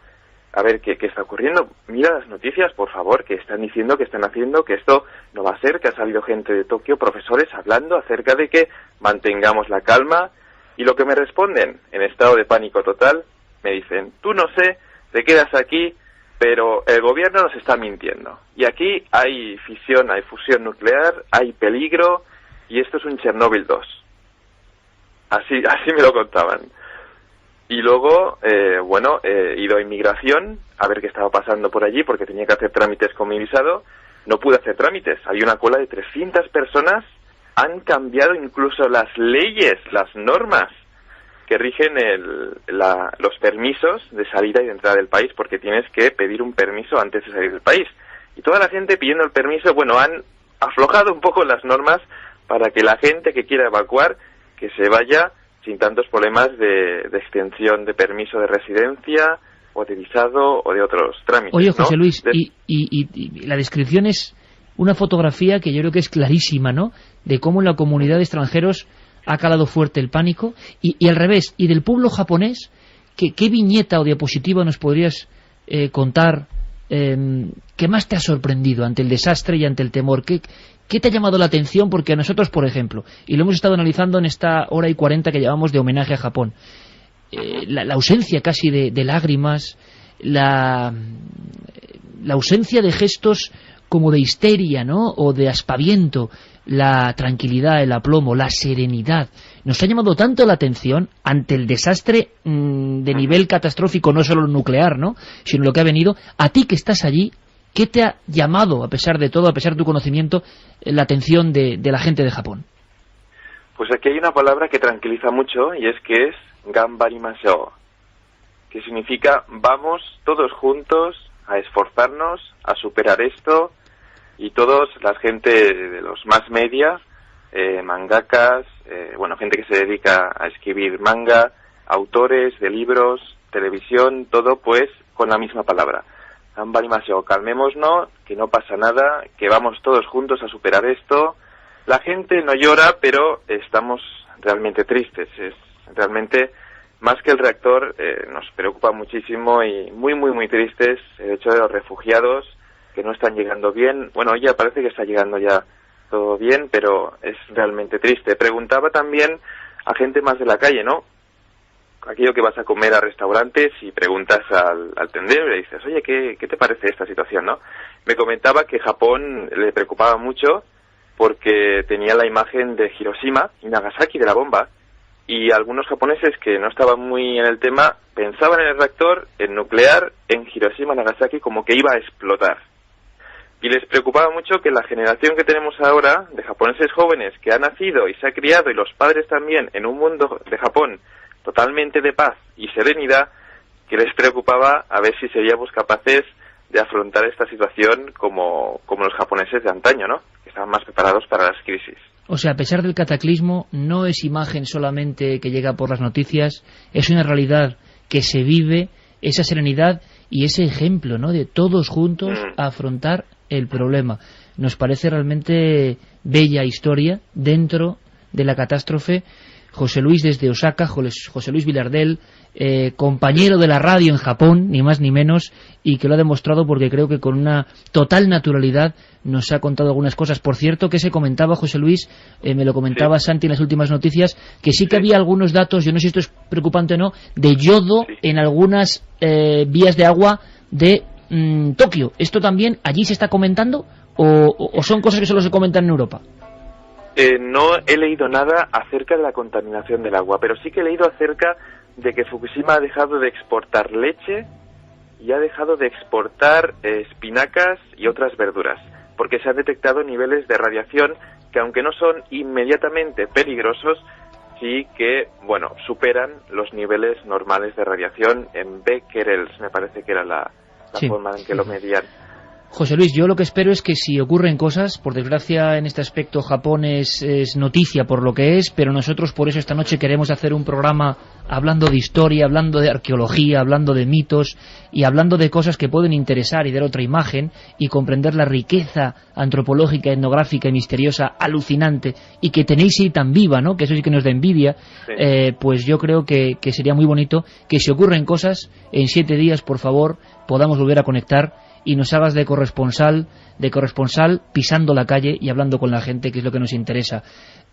a ver, ¿qué está ocurriendo? Mira las noticias, por favor, que están diciendo, que están haciendo, que esto no va a ser, que ha salido gente de Tokio, profesores, hablando acerca de que mantengamos la calma. Y lo que me responden, en estado de pánico total, me dicen, tú no sé, te quedas aquí, pero el gobierno nos está mintiendo. Y aquí hay fisión, hay fusión nuclear, hay peligro, y esto es un Chernóbil 2. Así me lo contaban. Y luego, he ido a inmigración a ver qué estaba pasando por allí, porque tenía que hacer trámites con mi visado. No pude hacer trámites. Había una cola de 300 personas. Han cambiado incluso las leyes, las normas que rigen los permisos de salida y de entrada del país, porque tienes que pedir un permiso antes de salir del país. Y toda la gente pidiendo el permiso, han aflojado un poco las normas para que la gente que quiera evacuar, que se vaya sin tantos problemas de extensión de permiso de residencia o de visado o de otros trámites. Oye, José ¿no? Luis, y la descripción es una fotografía que yo creo que es clarísima, ¿no?, de cómo en la comunidad de extranjeros ha calado fuerte el pánico, y al revés, y del pueblo japonés, ¿qué viñeta o diapositiva nos podrías contar que más te ha sorprendido ante el desastre y ante el temor? ¿Qué te ha llamado la atención? Porque a nosotros, por ejemplo, y lo hemos estado analizando en esta hora y 40 que llevamos de homenaje a Japón, la ausencia casi de lágrimas, la ausencia de gestos como de histeria, ¿no?, o de aspaviento, la tranquilidad, el aplomo, la serenidad, nos ha llamado tanto la atención ante el desastre de nivel catastrófico, no solo nuclear, ¿no?, sino lo que ha venido. A ti que estás allí, ¿qué te ha llamado, a pesar de todo, a pesar de tu conocimiento, la atención de la gente de Japón? Pues aquí hay una palabra que tranquiliza mucho, y es que es Ganbarimashou, que significa vamos todos juntos a esforzarnos, a superar esto. Y todos, la gente de los más media, mangakas, gente que se dedica a escribir manga, autores de libros, televisión, todo pues con la misma palabra. Ganbarimashou, calmémonos, que no pasa nada, que vamos todos juntos a superar esto. La gente no llora, pero estamos realmente tristes. Es realmente, más que el reactor, nos preocupa muchísimo y muy, muy, muy tristes el hecho de los refugiados que no están llegando bien. Bueno, ya parece que está llegando ya todo bien, pero es realmente triste. Preguntaba también a gente más de la calle, ¿no? Aquello que vas a comer a restaurantes y preguntas al tendero y le dices, oye, ¿qué te parece esta situación, no? Me comentaba que Japón le preocupaba mucho porque tenía la imagen de Hiroshima y Nagasaki, de la bomba, y algunos japoneses que no estaban muy en el tema pensaban en el reactor, en nuclear, en Hiroshima, Nagasaki, como que iba a explotar. Y les preocupaba mucho que la generación que tenemos ahora, de japoneses jóvenes, que ha nacido y se ha criado, y los padres también, en un mundo de Japón totalmente de paz y serenidad, que les preocupaba a ver si seríamos capaces de afrontar esta situación como los japoneses de antaño, ¿no?, que estaban más preparados para las crisis. O sea, a pesar del cataclismo, no es imagen solamente que llega por las noticias, es una realidad que se vive, esa serenidad y ese ejemplo, ¿no?, de todos juntos a afrontar el problema. Nos parece realmente bella historia dentro de la catástrofe. José Luis desde Osaka, José Luis Vilardell, compañero de la radio en Japón, ni más ni menos, y que lo ha demostrado porque creo que con una total naturalidad nos ha contado algunas cosas. Por cierto, que se comentaba, José Luis, me lo comentaba Santi en las últimas noticias, que sí que había algunos datos, yo no sé si esto es preocupante o no, de yodo en algunas vías de agua de Tokio. ¿Esto también allí se está comentando o son cosas que solo se comentan en Europa? No he leído nada acerca de la contaminación del agua, pero sí que he leído acerca de que Fukushima ha dejado de exportar leche y ha dejado de exportar espinacas y otras verduras, porque se han detectado niveles de radiación que, aunque no son inmediatamente peligrosos, sí que, superan los niveles normales de radiación en becquerels, me parece que era la forma en que lo medían. José Luis, yo lo que espero es que si ocurren cosas, por desgracia en este aspecto Japón es noticia por lo que es, pero nosotros por eso esta noche queremos hacer un programa hablando de historia, hablando de arqueología, hablando de mitos y hablando de cosas que pueden interesar y dar otra imagen y comprender la riqueza antropológica, etnográfica y misteriosa alucinante y que tenéis ahí tan viva, ¿no?, que eso sí que nos da envidia. Pues yo creo que sería muy bonito que si ocurren cosas, en 7 días, por favor, podamos volver a conectar y nos hagas de corresponsal pisando la calle y hablando con la gente, que es lo que nos interesa.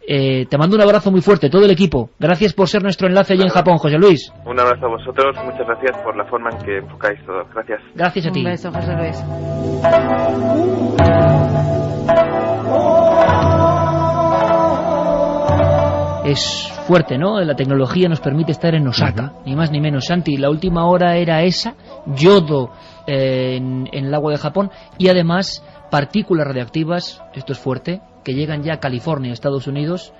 Te mando un abrazo muy fuerte, todo el equipo. Gracias por ser nuestro enlace allí en Japón, José Luis. Un abrazo a vosotros, muchas gracias por la forma en que enfocáis todo. Gracias. Gracias a ti. Un beso, José Luis. Es fuerte, ¿no? La tecnología nos permite estar en Osaka, ni más ni menos. Santi, la última hora era esa, yodo en el agua de Japón, y además partículas radiactivas, esto es fuerte, que llegan ya a California, Estados Unidos.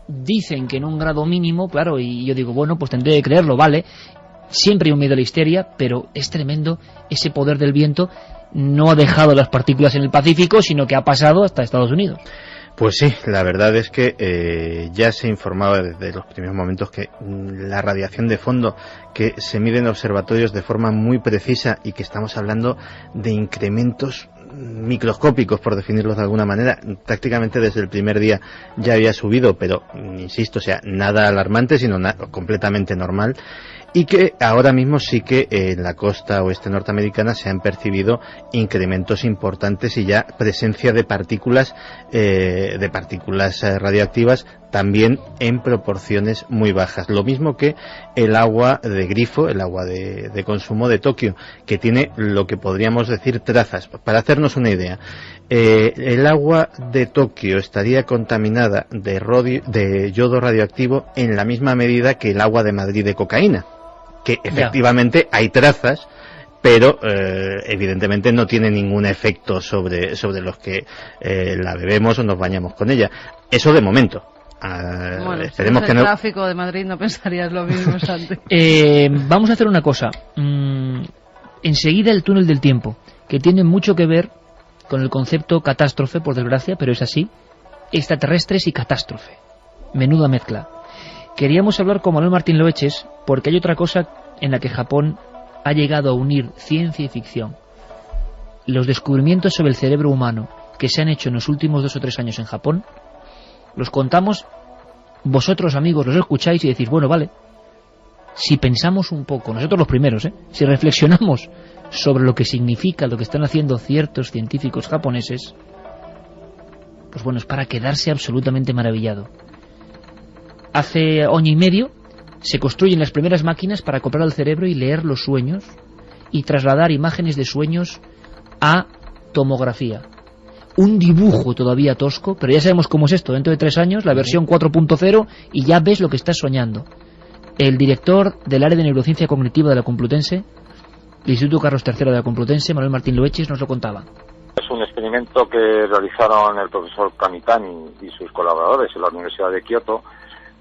Dicen que en un grado mínimo, claro, y yo digo, bueno, pues tendré que creerlo, vale. Siempre hay un miedo a la histeria, pero es tremendo ese poder del viento. No ha dejado las partículas en el Pacífico, sino que ha pasado hasta Estados Unidos. Pues sí, la verdad es que ya se informaba desde los primeros momentos que la radiación de fondo que se mide en observatorios de forma muy precisa, y que estamos hablando de incrementos microscópicos, por definirlos de alguna manera, prácticamente desde el primer día ya había subido, pero insisto, o sea, nada alarmante, sino completamente normal, y que ahora mismo sí que en la costa oeste norteamericana se han percibido incrementos importantes y ya presencia de partículas radioactivas, también en proporciones muy bajas. Lo mismo que el agua de grifo, el agua de consumo de Tokio, que tiene lo que podríamos decir trazas. Para hacernos una idea, el agua de Tokio estaría contaminada de yodo radioactivo en la misma medida que el agua de Madrid de cocaína, que efectivamente hay trazas, pero evidentemente no tiene ningún efecto sobre los que la bebemos o nos bañamos con ella. Eso de momento. Bueno, esperemos si que el no. tráfico de Madrid no pensarías lo mismo, Santi. Vamos a hacer una cosa. Enseguida el túnel del tiempo, que tiene mucho que ver con el concepto catástrofe, por desgracia, pero es así. Extraterrestres y catástrofe. Menuda mezcla. Queríamos hablar con Manuel Martín Loeches porque hay otra cosa en la que Japón ha llegado a unir ciencia y ficción. Los descubrimientos sobre el cerebro humano que se han hecho en los últimos 2 o 3 años en Japón, los contamos, vosotros amigos los escucháis y decís, bueno, vale, si pensamos un poco, nosotros los primeros, si reflexionamos sobre lo que significa lo que están haciendo ciertos científicos japoneses, pues bueno, es para quedarse absolutamente maravillado. Hace año y medio se construyen las primeras máquinas para comprar el cerebro y leer los sueños y trasladar imágenes de sueños a tomografía. Un dibujo todavía tosco, pero ya sabemos cómo es esto. Dentro de 3 años, la versión 4.0, y ya ves lo que estás soñando. El director del área de neurociencia cognitiva de la Complutense, el Instituto Carlos III de la Complutense, Manuel Martín Loeches, nos lo contaba. Es un experimento que realizaron el profesor Kamitani y sus colaboradores en la Universidad de Kioto,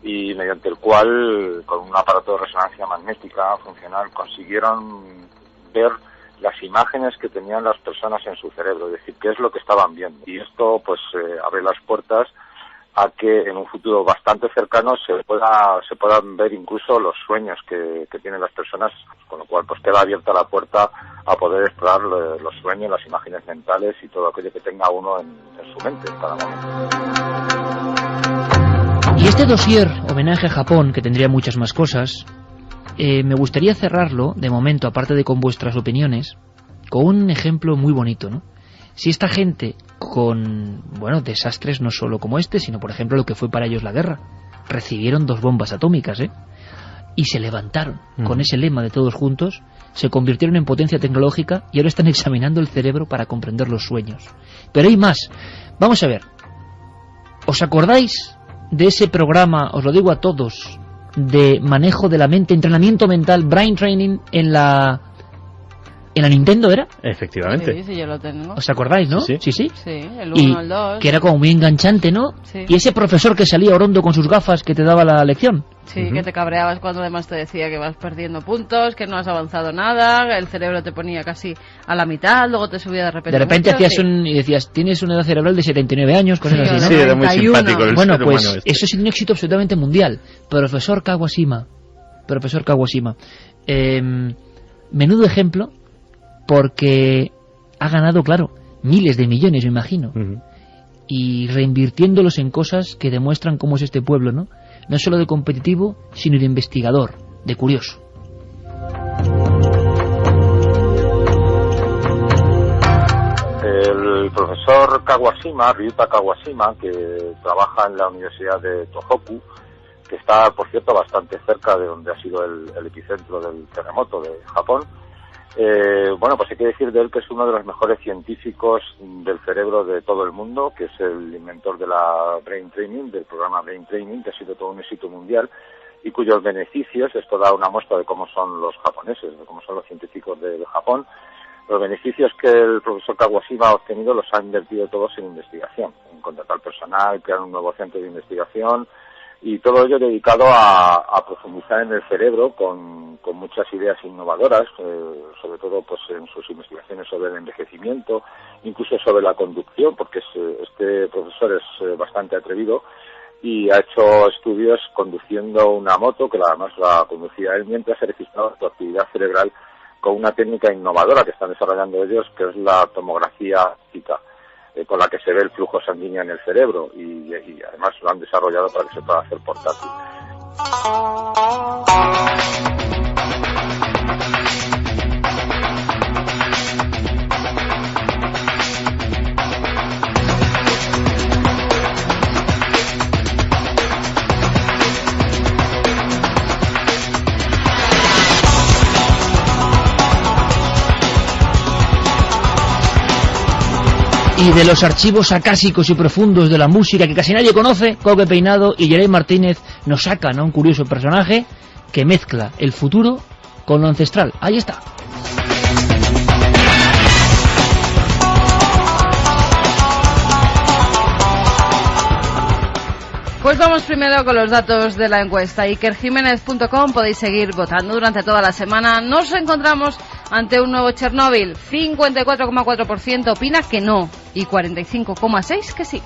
y mediante el cual, con un aparato de resonancia magnética funcional, consiguieron ver las imágenes que tenían las personas en su cerebro, es decir, qué es lo que estaban viendo. Y esto pues abre las puertas a que en un futuro bastante cercano se puedan ver incluso los sueños que tienen las personas, con lo cual pues queda abierta la puerta a poder explorar los sueños, las imágenes mentales y todo aquello que tenga uno en su mente en cada momento. Y este dossier, homenaje a Japón, que tendría muchas más cosas, me gustaría cerrarlo, de momento, aparte de con vuestras opiniones, con un ejemplo muy bonito, ¿no? Si esta gente con, bueno, desastres no solo como este, sino por ejemplo lo que fue para ellos la guerra, recibieron 2 bombas atómicas, y se levantaron con ese lema de todos juntos, se convirtieron en potencia tecnológica y ahora están examinando el cerebro para comprender los sueños. Pero hay más. Vamos a ver. ¿Os acordáis de ese programa, os lo digo a todos, de manejo de la mente, entrenamiento mental, brain training en la Nintendo, era? Efectivamente. Sí, yo lo tengo. ¿Os acordáis, no? Sí. Sí, el 1, el 2. Que era como muy enganchante, ¿no? Sí. Y ese profesor que salía orondo con sus gafas que te daba la lección. Sí, que te cabreabas cuando además te decía que vas perdiendo puntos, que no has avanzado nada, el cerebro te ponía casi a la mitad, luego te subía de repente. De repente mucho, hacías y decías, tienes una edad cerebral de 79 años, cosas así, ¿no? Sí, era muy simpático el bueno, ser pues humano este. eso es un éxito absolutamente mundial. Profesor Kawashima. Menudo ejemplo, porque ha ganado, claro, miles de millones, me imagino. Y reinvirtiéndolos en cosas que demuestran cómo es este pueblo, ¿no? No solo de competitivo, sino de investigador, de curioso. El profesor Kawashima, Ryuta Kawashima, que trabaja en la Universidad de Tohoku, que está, por cierto, bastante cerca de donde ha sido el epicentro del terremoto de Japón, bueno, pues hay que decir de él que es uno de los mejores científicos del cerebro de todo el mundo, que es el inventor de la Brain Training, del programa Brain Training, que ha sido todo un éxito mundial y cuyos beneficios, esto da una muestra de cómo son los japoneses, de cómo son los científicos de Japón. Los beneficios que el profesor Kawashima ha obtenido los ha invertido todos en investigación, en contratar personal, crear un nuevo centro de investigación, y todo ello dedicado a profundizar en el cerebro con muchas ideas innovadoras, sobre todo pues en sus investigaciones sobre el envejecimiento, incluso sobre la conducción, porque este profesor es bastante atrevido y ha hecho estudios conduciendo una moto, que además la conducía él mientras se registraba su actividad cerebral con una técnica innovadora que están desarrollando ellos, que es la tomografía óptica, con la que se ve el flujo sanguíneo en el cerebro y además lo han desarrollado para que se pueda hacer portátil. Y de los archivos acásicos y profundos de la música que casi nadie conoce, Coque Peinado y Yerey Martínez nos sacan a un curioso personaje que mezcla el futuro con lo ancestral. Ahí está. Pues vamos primero con los datos de la encuesta. IkerJiménez.com, podéis seguir votando durante toda la semana. Nos encontramos ante un nuevo Chernóbil. 54,4% opina que no y 45,6% que sí.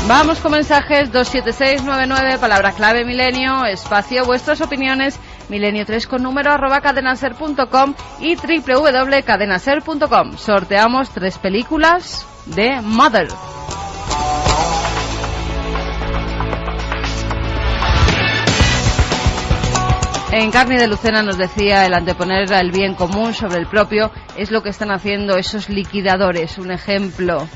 Vamos con mensajes. 27699, palabra clave milenio, espacio, vuestras opiniones, milenio3 con número @cadenaser.com y www.cadenaser.com. Sorteamos 3 películas de Mother. En Carni de Lucena nos decía, el anteponer el bien común sobre el propio es lo que están haciendo esos liquidadores. Un ejemplo.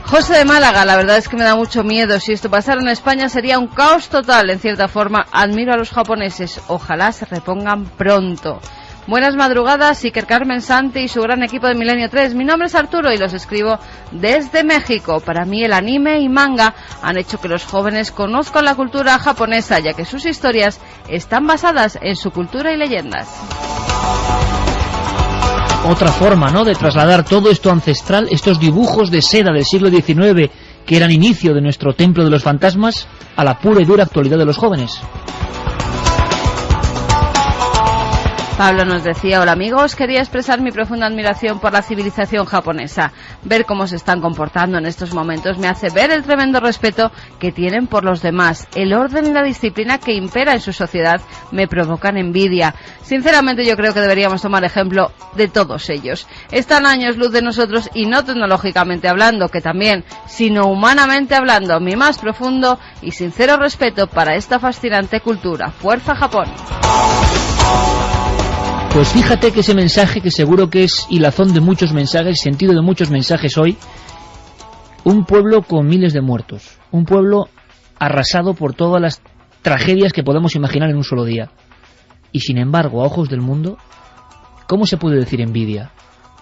José de Málaga, la verdad es que me da mucho miedo. Si esto pasara en España sería un caos total. En cierta forma, admiro a los japoneses. Ojalá se repongan pronto. Buenas madrugadas, Iker, Carmen, Santi y su gran equipo de Milenio 3. Mi nombre es Arturo y los escribo desde México. Para mí el anime y manga han hecho que los jóvenes conozcan la cultura japonesa, ya que sus historias están basadas en su cultura y leyendas. Otra forma, ¿no?, de trasladar todo esto ancestral, estos dibujos de seda del siglo XIX, que eran inicio de nuestro templo de los fantasmas, a la pura y dura actualidad de los jóvenes. Pablo nos decía, hola amigos, quería expresar mi profunda admiración por la civilización japonesa. Ver cómo se están comportando en estos momentos me hace ver el tremendo respeto que tienen por los demás. El orden y la disciplina que impera en su sociedad me provocan envidia. Sinceramente yo creo que deberíamos tomar ejemplo de todos ellos. Están años luz de nosotros y no tecnológicamente hablando, que también, sino humanamente hablando. Mi más profundo y sincero respeto para esta fascinante cultura. ¡Fuerza Japón! Pues fíjate que ese mensaje, que seguro que es hilazón de muchos mensajes, sentido de muchos mensajes hoy, un pueblo con miles de muertos, un pueblo arrasado por todas las tragedias que podemos imaginar en un solo día. Y sin embargo, a ojos del mundo, ¿cómo se puede decir envidia?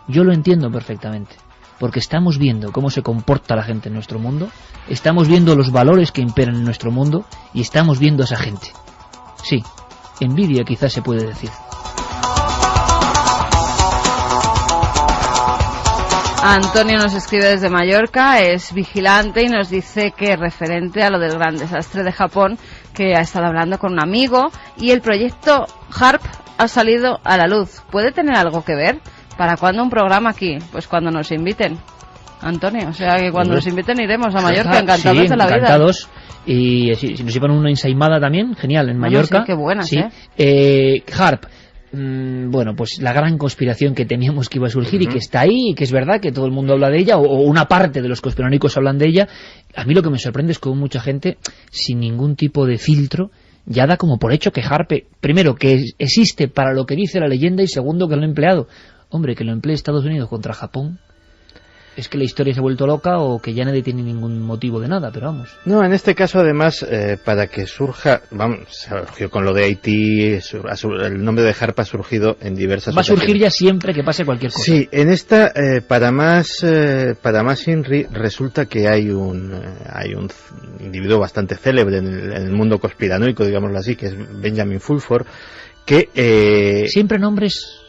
Yo lo entiendo perfectamente, porque estamos viendo cómo se comporta la gente en nuestro mundo, estamos viendo los valores que imperan en nuestro mundo y estamos viendo a esa gente. Sí, envidia quizás se puede decir. Antonio nos escribe desde Mallorca, es vigilante y nos dice que referente a lo del gran desastre de Japón, que ha estado hablando con un amigo y el proyecto HARP ha salido a la luz. ¿Puede tener algo que ver? ¿Para cuándo un programa aquí? Pues cuando nos inviten, Antonio. O sea que cuando nos inviten iremos a Mallorca, encantados de la vida. Encantados. Y si nos llevan una ensaimada también, genial, en Mallorca. Sí, qué buenas, sí. HARP. Bueno, pues la gran conspiración que teníamos que iba a surgir y que está ahí, y que es verdad que todo el mundo habla de ella, o una parte de los conspiranoicos hablan de ella. A mí lo que me sorprende es que mucha gente, sin ningún tipo de filtro, ya da como por hecho que HARP, primero, que existe para lo que dice la leyenda, y segundo, que lo ha empleado. Hombre, que lo emplee Estados Unidos contra Japón. Es que la historia se ha vuelto loca, o que ya nadie tiene ningún motivo de nada, pero vamos. No, en este caso además, para que surja, vamos, surgió con lo de Haití, el nombre de HARP ha surgido en diversas ocasiones. Va a surgir ya siempre que pase cualquier cosa. Sí, en esta, para más INRI, resulta que hay un individuo bastante célebre en el mundo conspiranoico, digámoslo así, que es Benjamin Fulford, que... siempre nombres...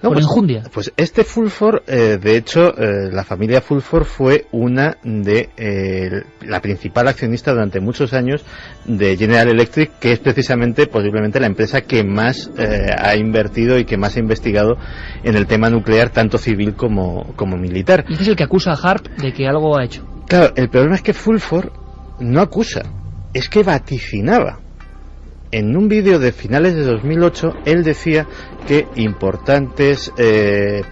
por enjundia. Pues este Fulford, de hecho, la familia Fulford fue una de la principal accionista durante muchos años de General Electric, que es precisamente, posiblemente, la empresa que más ha invertido y que más ha investigado en el tema nuclear, tanto civil como militar. Y este es el que acusa a Harp de que algo ha hecho. Claro, el problema es que Fulford no acusa, es que vaticinaba. En un vídeo de finales de 2008, él decía que importantes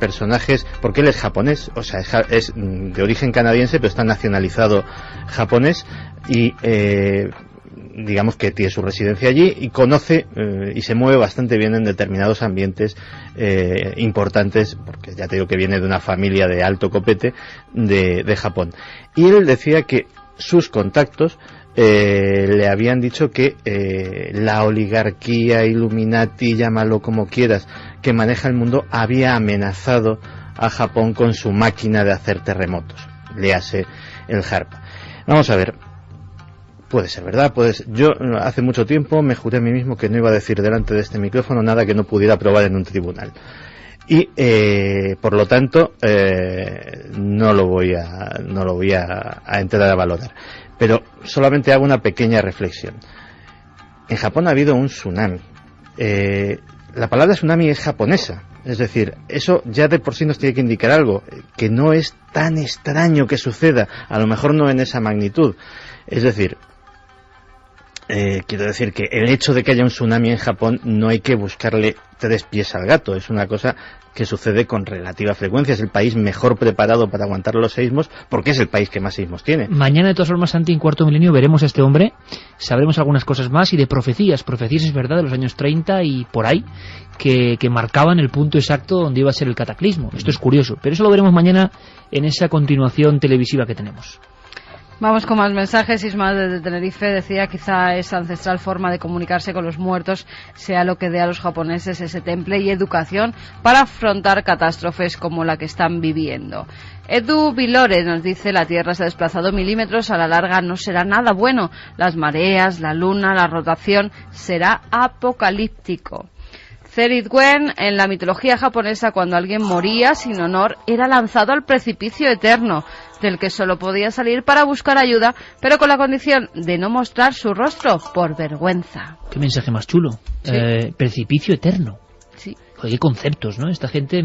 personajes, porque él es japonés, o sea, es de origen canadiense, pero está nacionalizado japonés, y digamos que tiene su residencia allí, y conoce y se mueve bastante bien en determinados ambientes importantes, porque ya te digo que viene de una familia de alto copete de Japón. Y él decía que sus contactos le habían dicho que la oligarquía, Illuminati, llámalo como quieras, que maneja el mundo, había amenazado a Japón con su máquina de hacer terremotos, léase el HAARP. Vamos a ver, puede ser verdad, yo hace mucho tiempo me juré a mí mismo que no iba a decir delante de este micrófono nada que no pudiera probar en un tribunal. Y por lo tanto no lo voy a entrar a valorar. Pero solamente hago una pequeña reflexión. En Japón ha habido un tsunami. La palabra tsunami es japonesa. Es decir, eso ya de por sí nos tiene que indicar algo, que no es tan extraño que suceda, a lo mejor no en esa magnitud. Es decir, quiero decir que el hecho de que haya un tsunami en Japón no hay que buscarle 3 pies al gato, es una cosa que sucede con relativa frecuencia. Es el país mejor preparado para aguantar los seísmos, porque es el país que más seísmos tiene. Mañana, de todas formas, Santi, en Cuarto Milenio veremos a este hombre, sabremos algunas cosas más, y de profecías es verdad, de los años 30 y por ahí, que marcaban el punto exacto donde iba a ser el cataclismo. Esto es curioso, pero eso lo veremos mañana en esa continuación televisiva que tenemos. Vamos con más mensajes. Ismael desde Tenerife decía: quizá esa ancestral forma de comunicarse con los muertos sea lo que dé a los japoneses ese temple y educación para afrontar catástrofes como la que están viviendo. Edu Vilore nos dice: la Tierra se ha desplazado milímetros, a la larga no será nada bueno. Las mareas, la luna, la rotación, será apocalíptico. Zerid Gwen, en la mitología japonesa, cuando alguien moría sin honor, era lanzado al precipicio eterno, del que solo podía salir para buscar ayuda, pero con la condición de no mostrar su rostro por vergüenza. Qué mensaje más chulo. ¿Sí? Precipicio eterno. Sí. Joder, qué conceptos, ¿no? Esta gente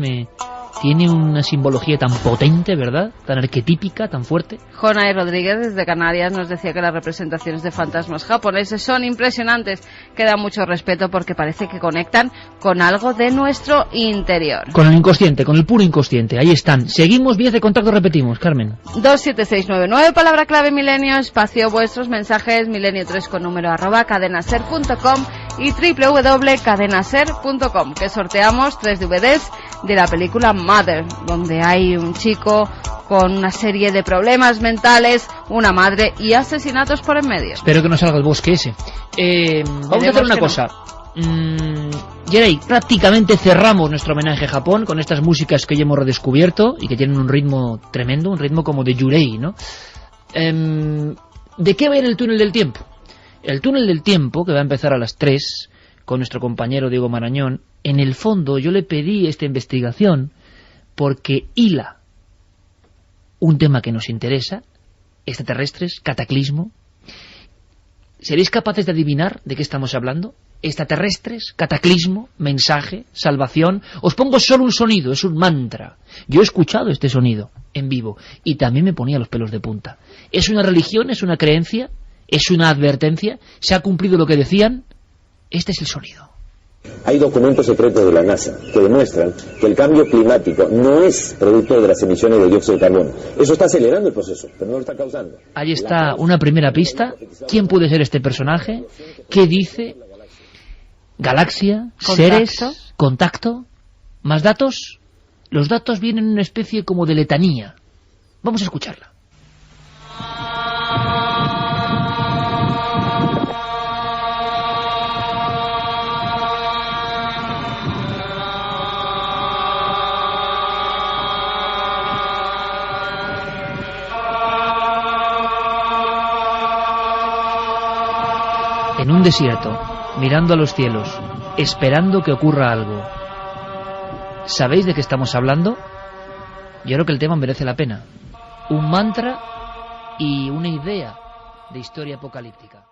tiene una simbología tan potente, ¿verdad? Tan arquetípica, tan fuerte. Jonay Rodríguez desde Canarias nos decía que las representaciones de fantasmas japoneses son impresionantes, que dan mucho respeto porque parece que conectan con algo de nuestro interior. Con el inconsciente, con el puro inconsciente, ahí están. Seguimos, vías de contacto, repetimos, Carmen. 27699, palabra clave milenio, espacio vuestros mensajes, milenio3 con número @ cadenaser.com y www.cadenaser.com, que sorteamos 3 DVDs de la película Mother, donde hay un chico con una serie de problemas mentales, una madre y asesinatos por en medio. Espero que no salga el bosque ese. Vamos a hacer una cosa. Yurei, prácticamente cerramos nuestro homenaje a Japón con estas músicas que ya hemos redescubierto y que tienen un ritmo tremendo, un ritmo como de Yurei, ¿no? ¿De qué va a ir el túnel del tiempo? El túnel del tiempo, que va a empezar a las 3 con nuestro compañero Diego Marañón, en el fondo yo le pedí esta investigación porque hila un tema que nos interesa, extraterrestres, cataclismo. ¿Seréis capaces de adivinar de qué estamos hablando? Extraterrestres, cataclismo, mensaje, salvación. Os pongo solo un sonido, es un mantra. Yo he escuchado este sonido en vivo y también me ponía los pelos de punta. ¿Es una religión? ¿Es una creencia? ¿Es una advertencia? ¿Se ha cumplido lo que decían? Este es el sonido. Hay documentos secretos de la NASA que demuestran que el cambio climático no es producto de las emisiones de dióxido de carbono. Eso está acelerando el proceso, pero no lo está causando. Ahí está una primera pista. ¿Quién puede ser este personaje? ¿Qué dice? ¿Galaxia? ¿Seres? ¿Contacto? ¿Más datos? Los datos vienen en una especie como de letanía. Vamos a escucharla. En un desierto, mirando a los cielos, esperando que ocurra algo. ¿Sabéis de qué estamos hablando? Yo creo que el tema merece la pena. Un mantra y una idea de historia apocalíptica.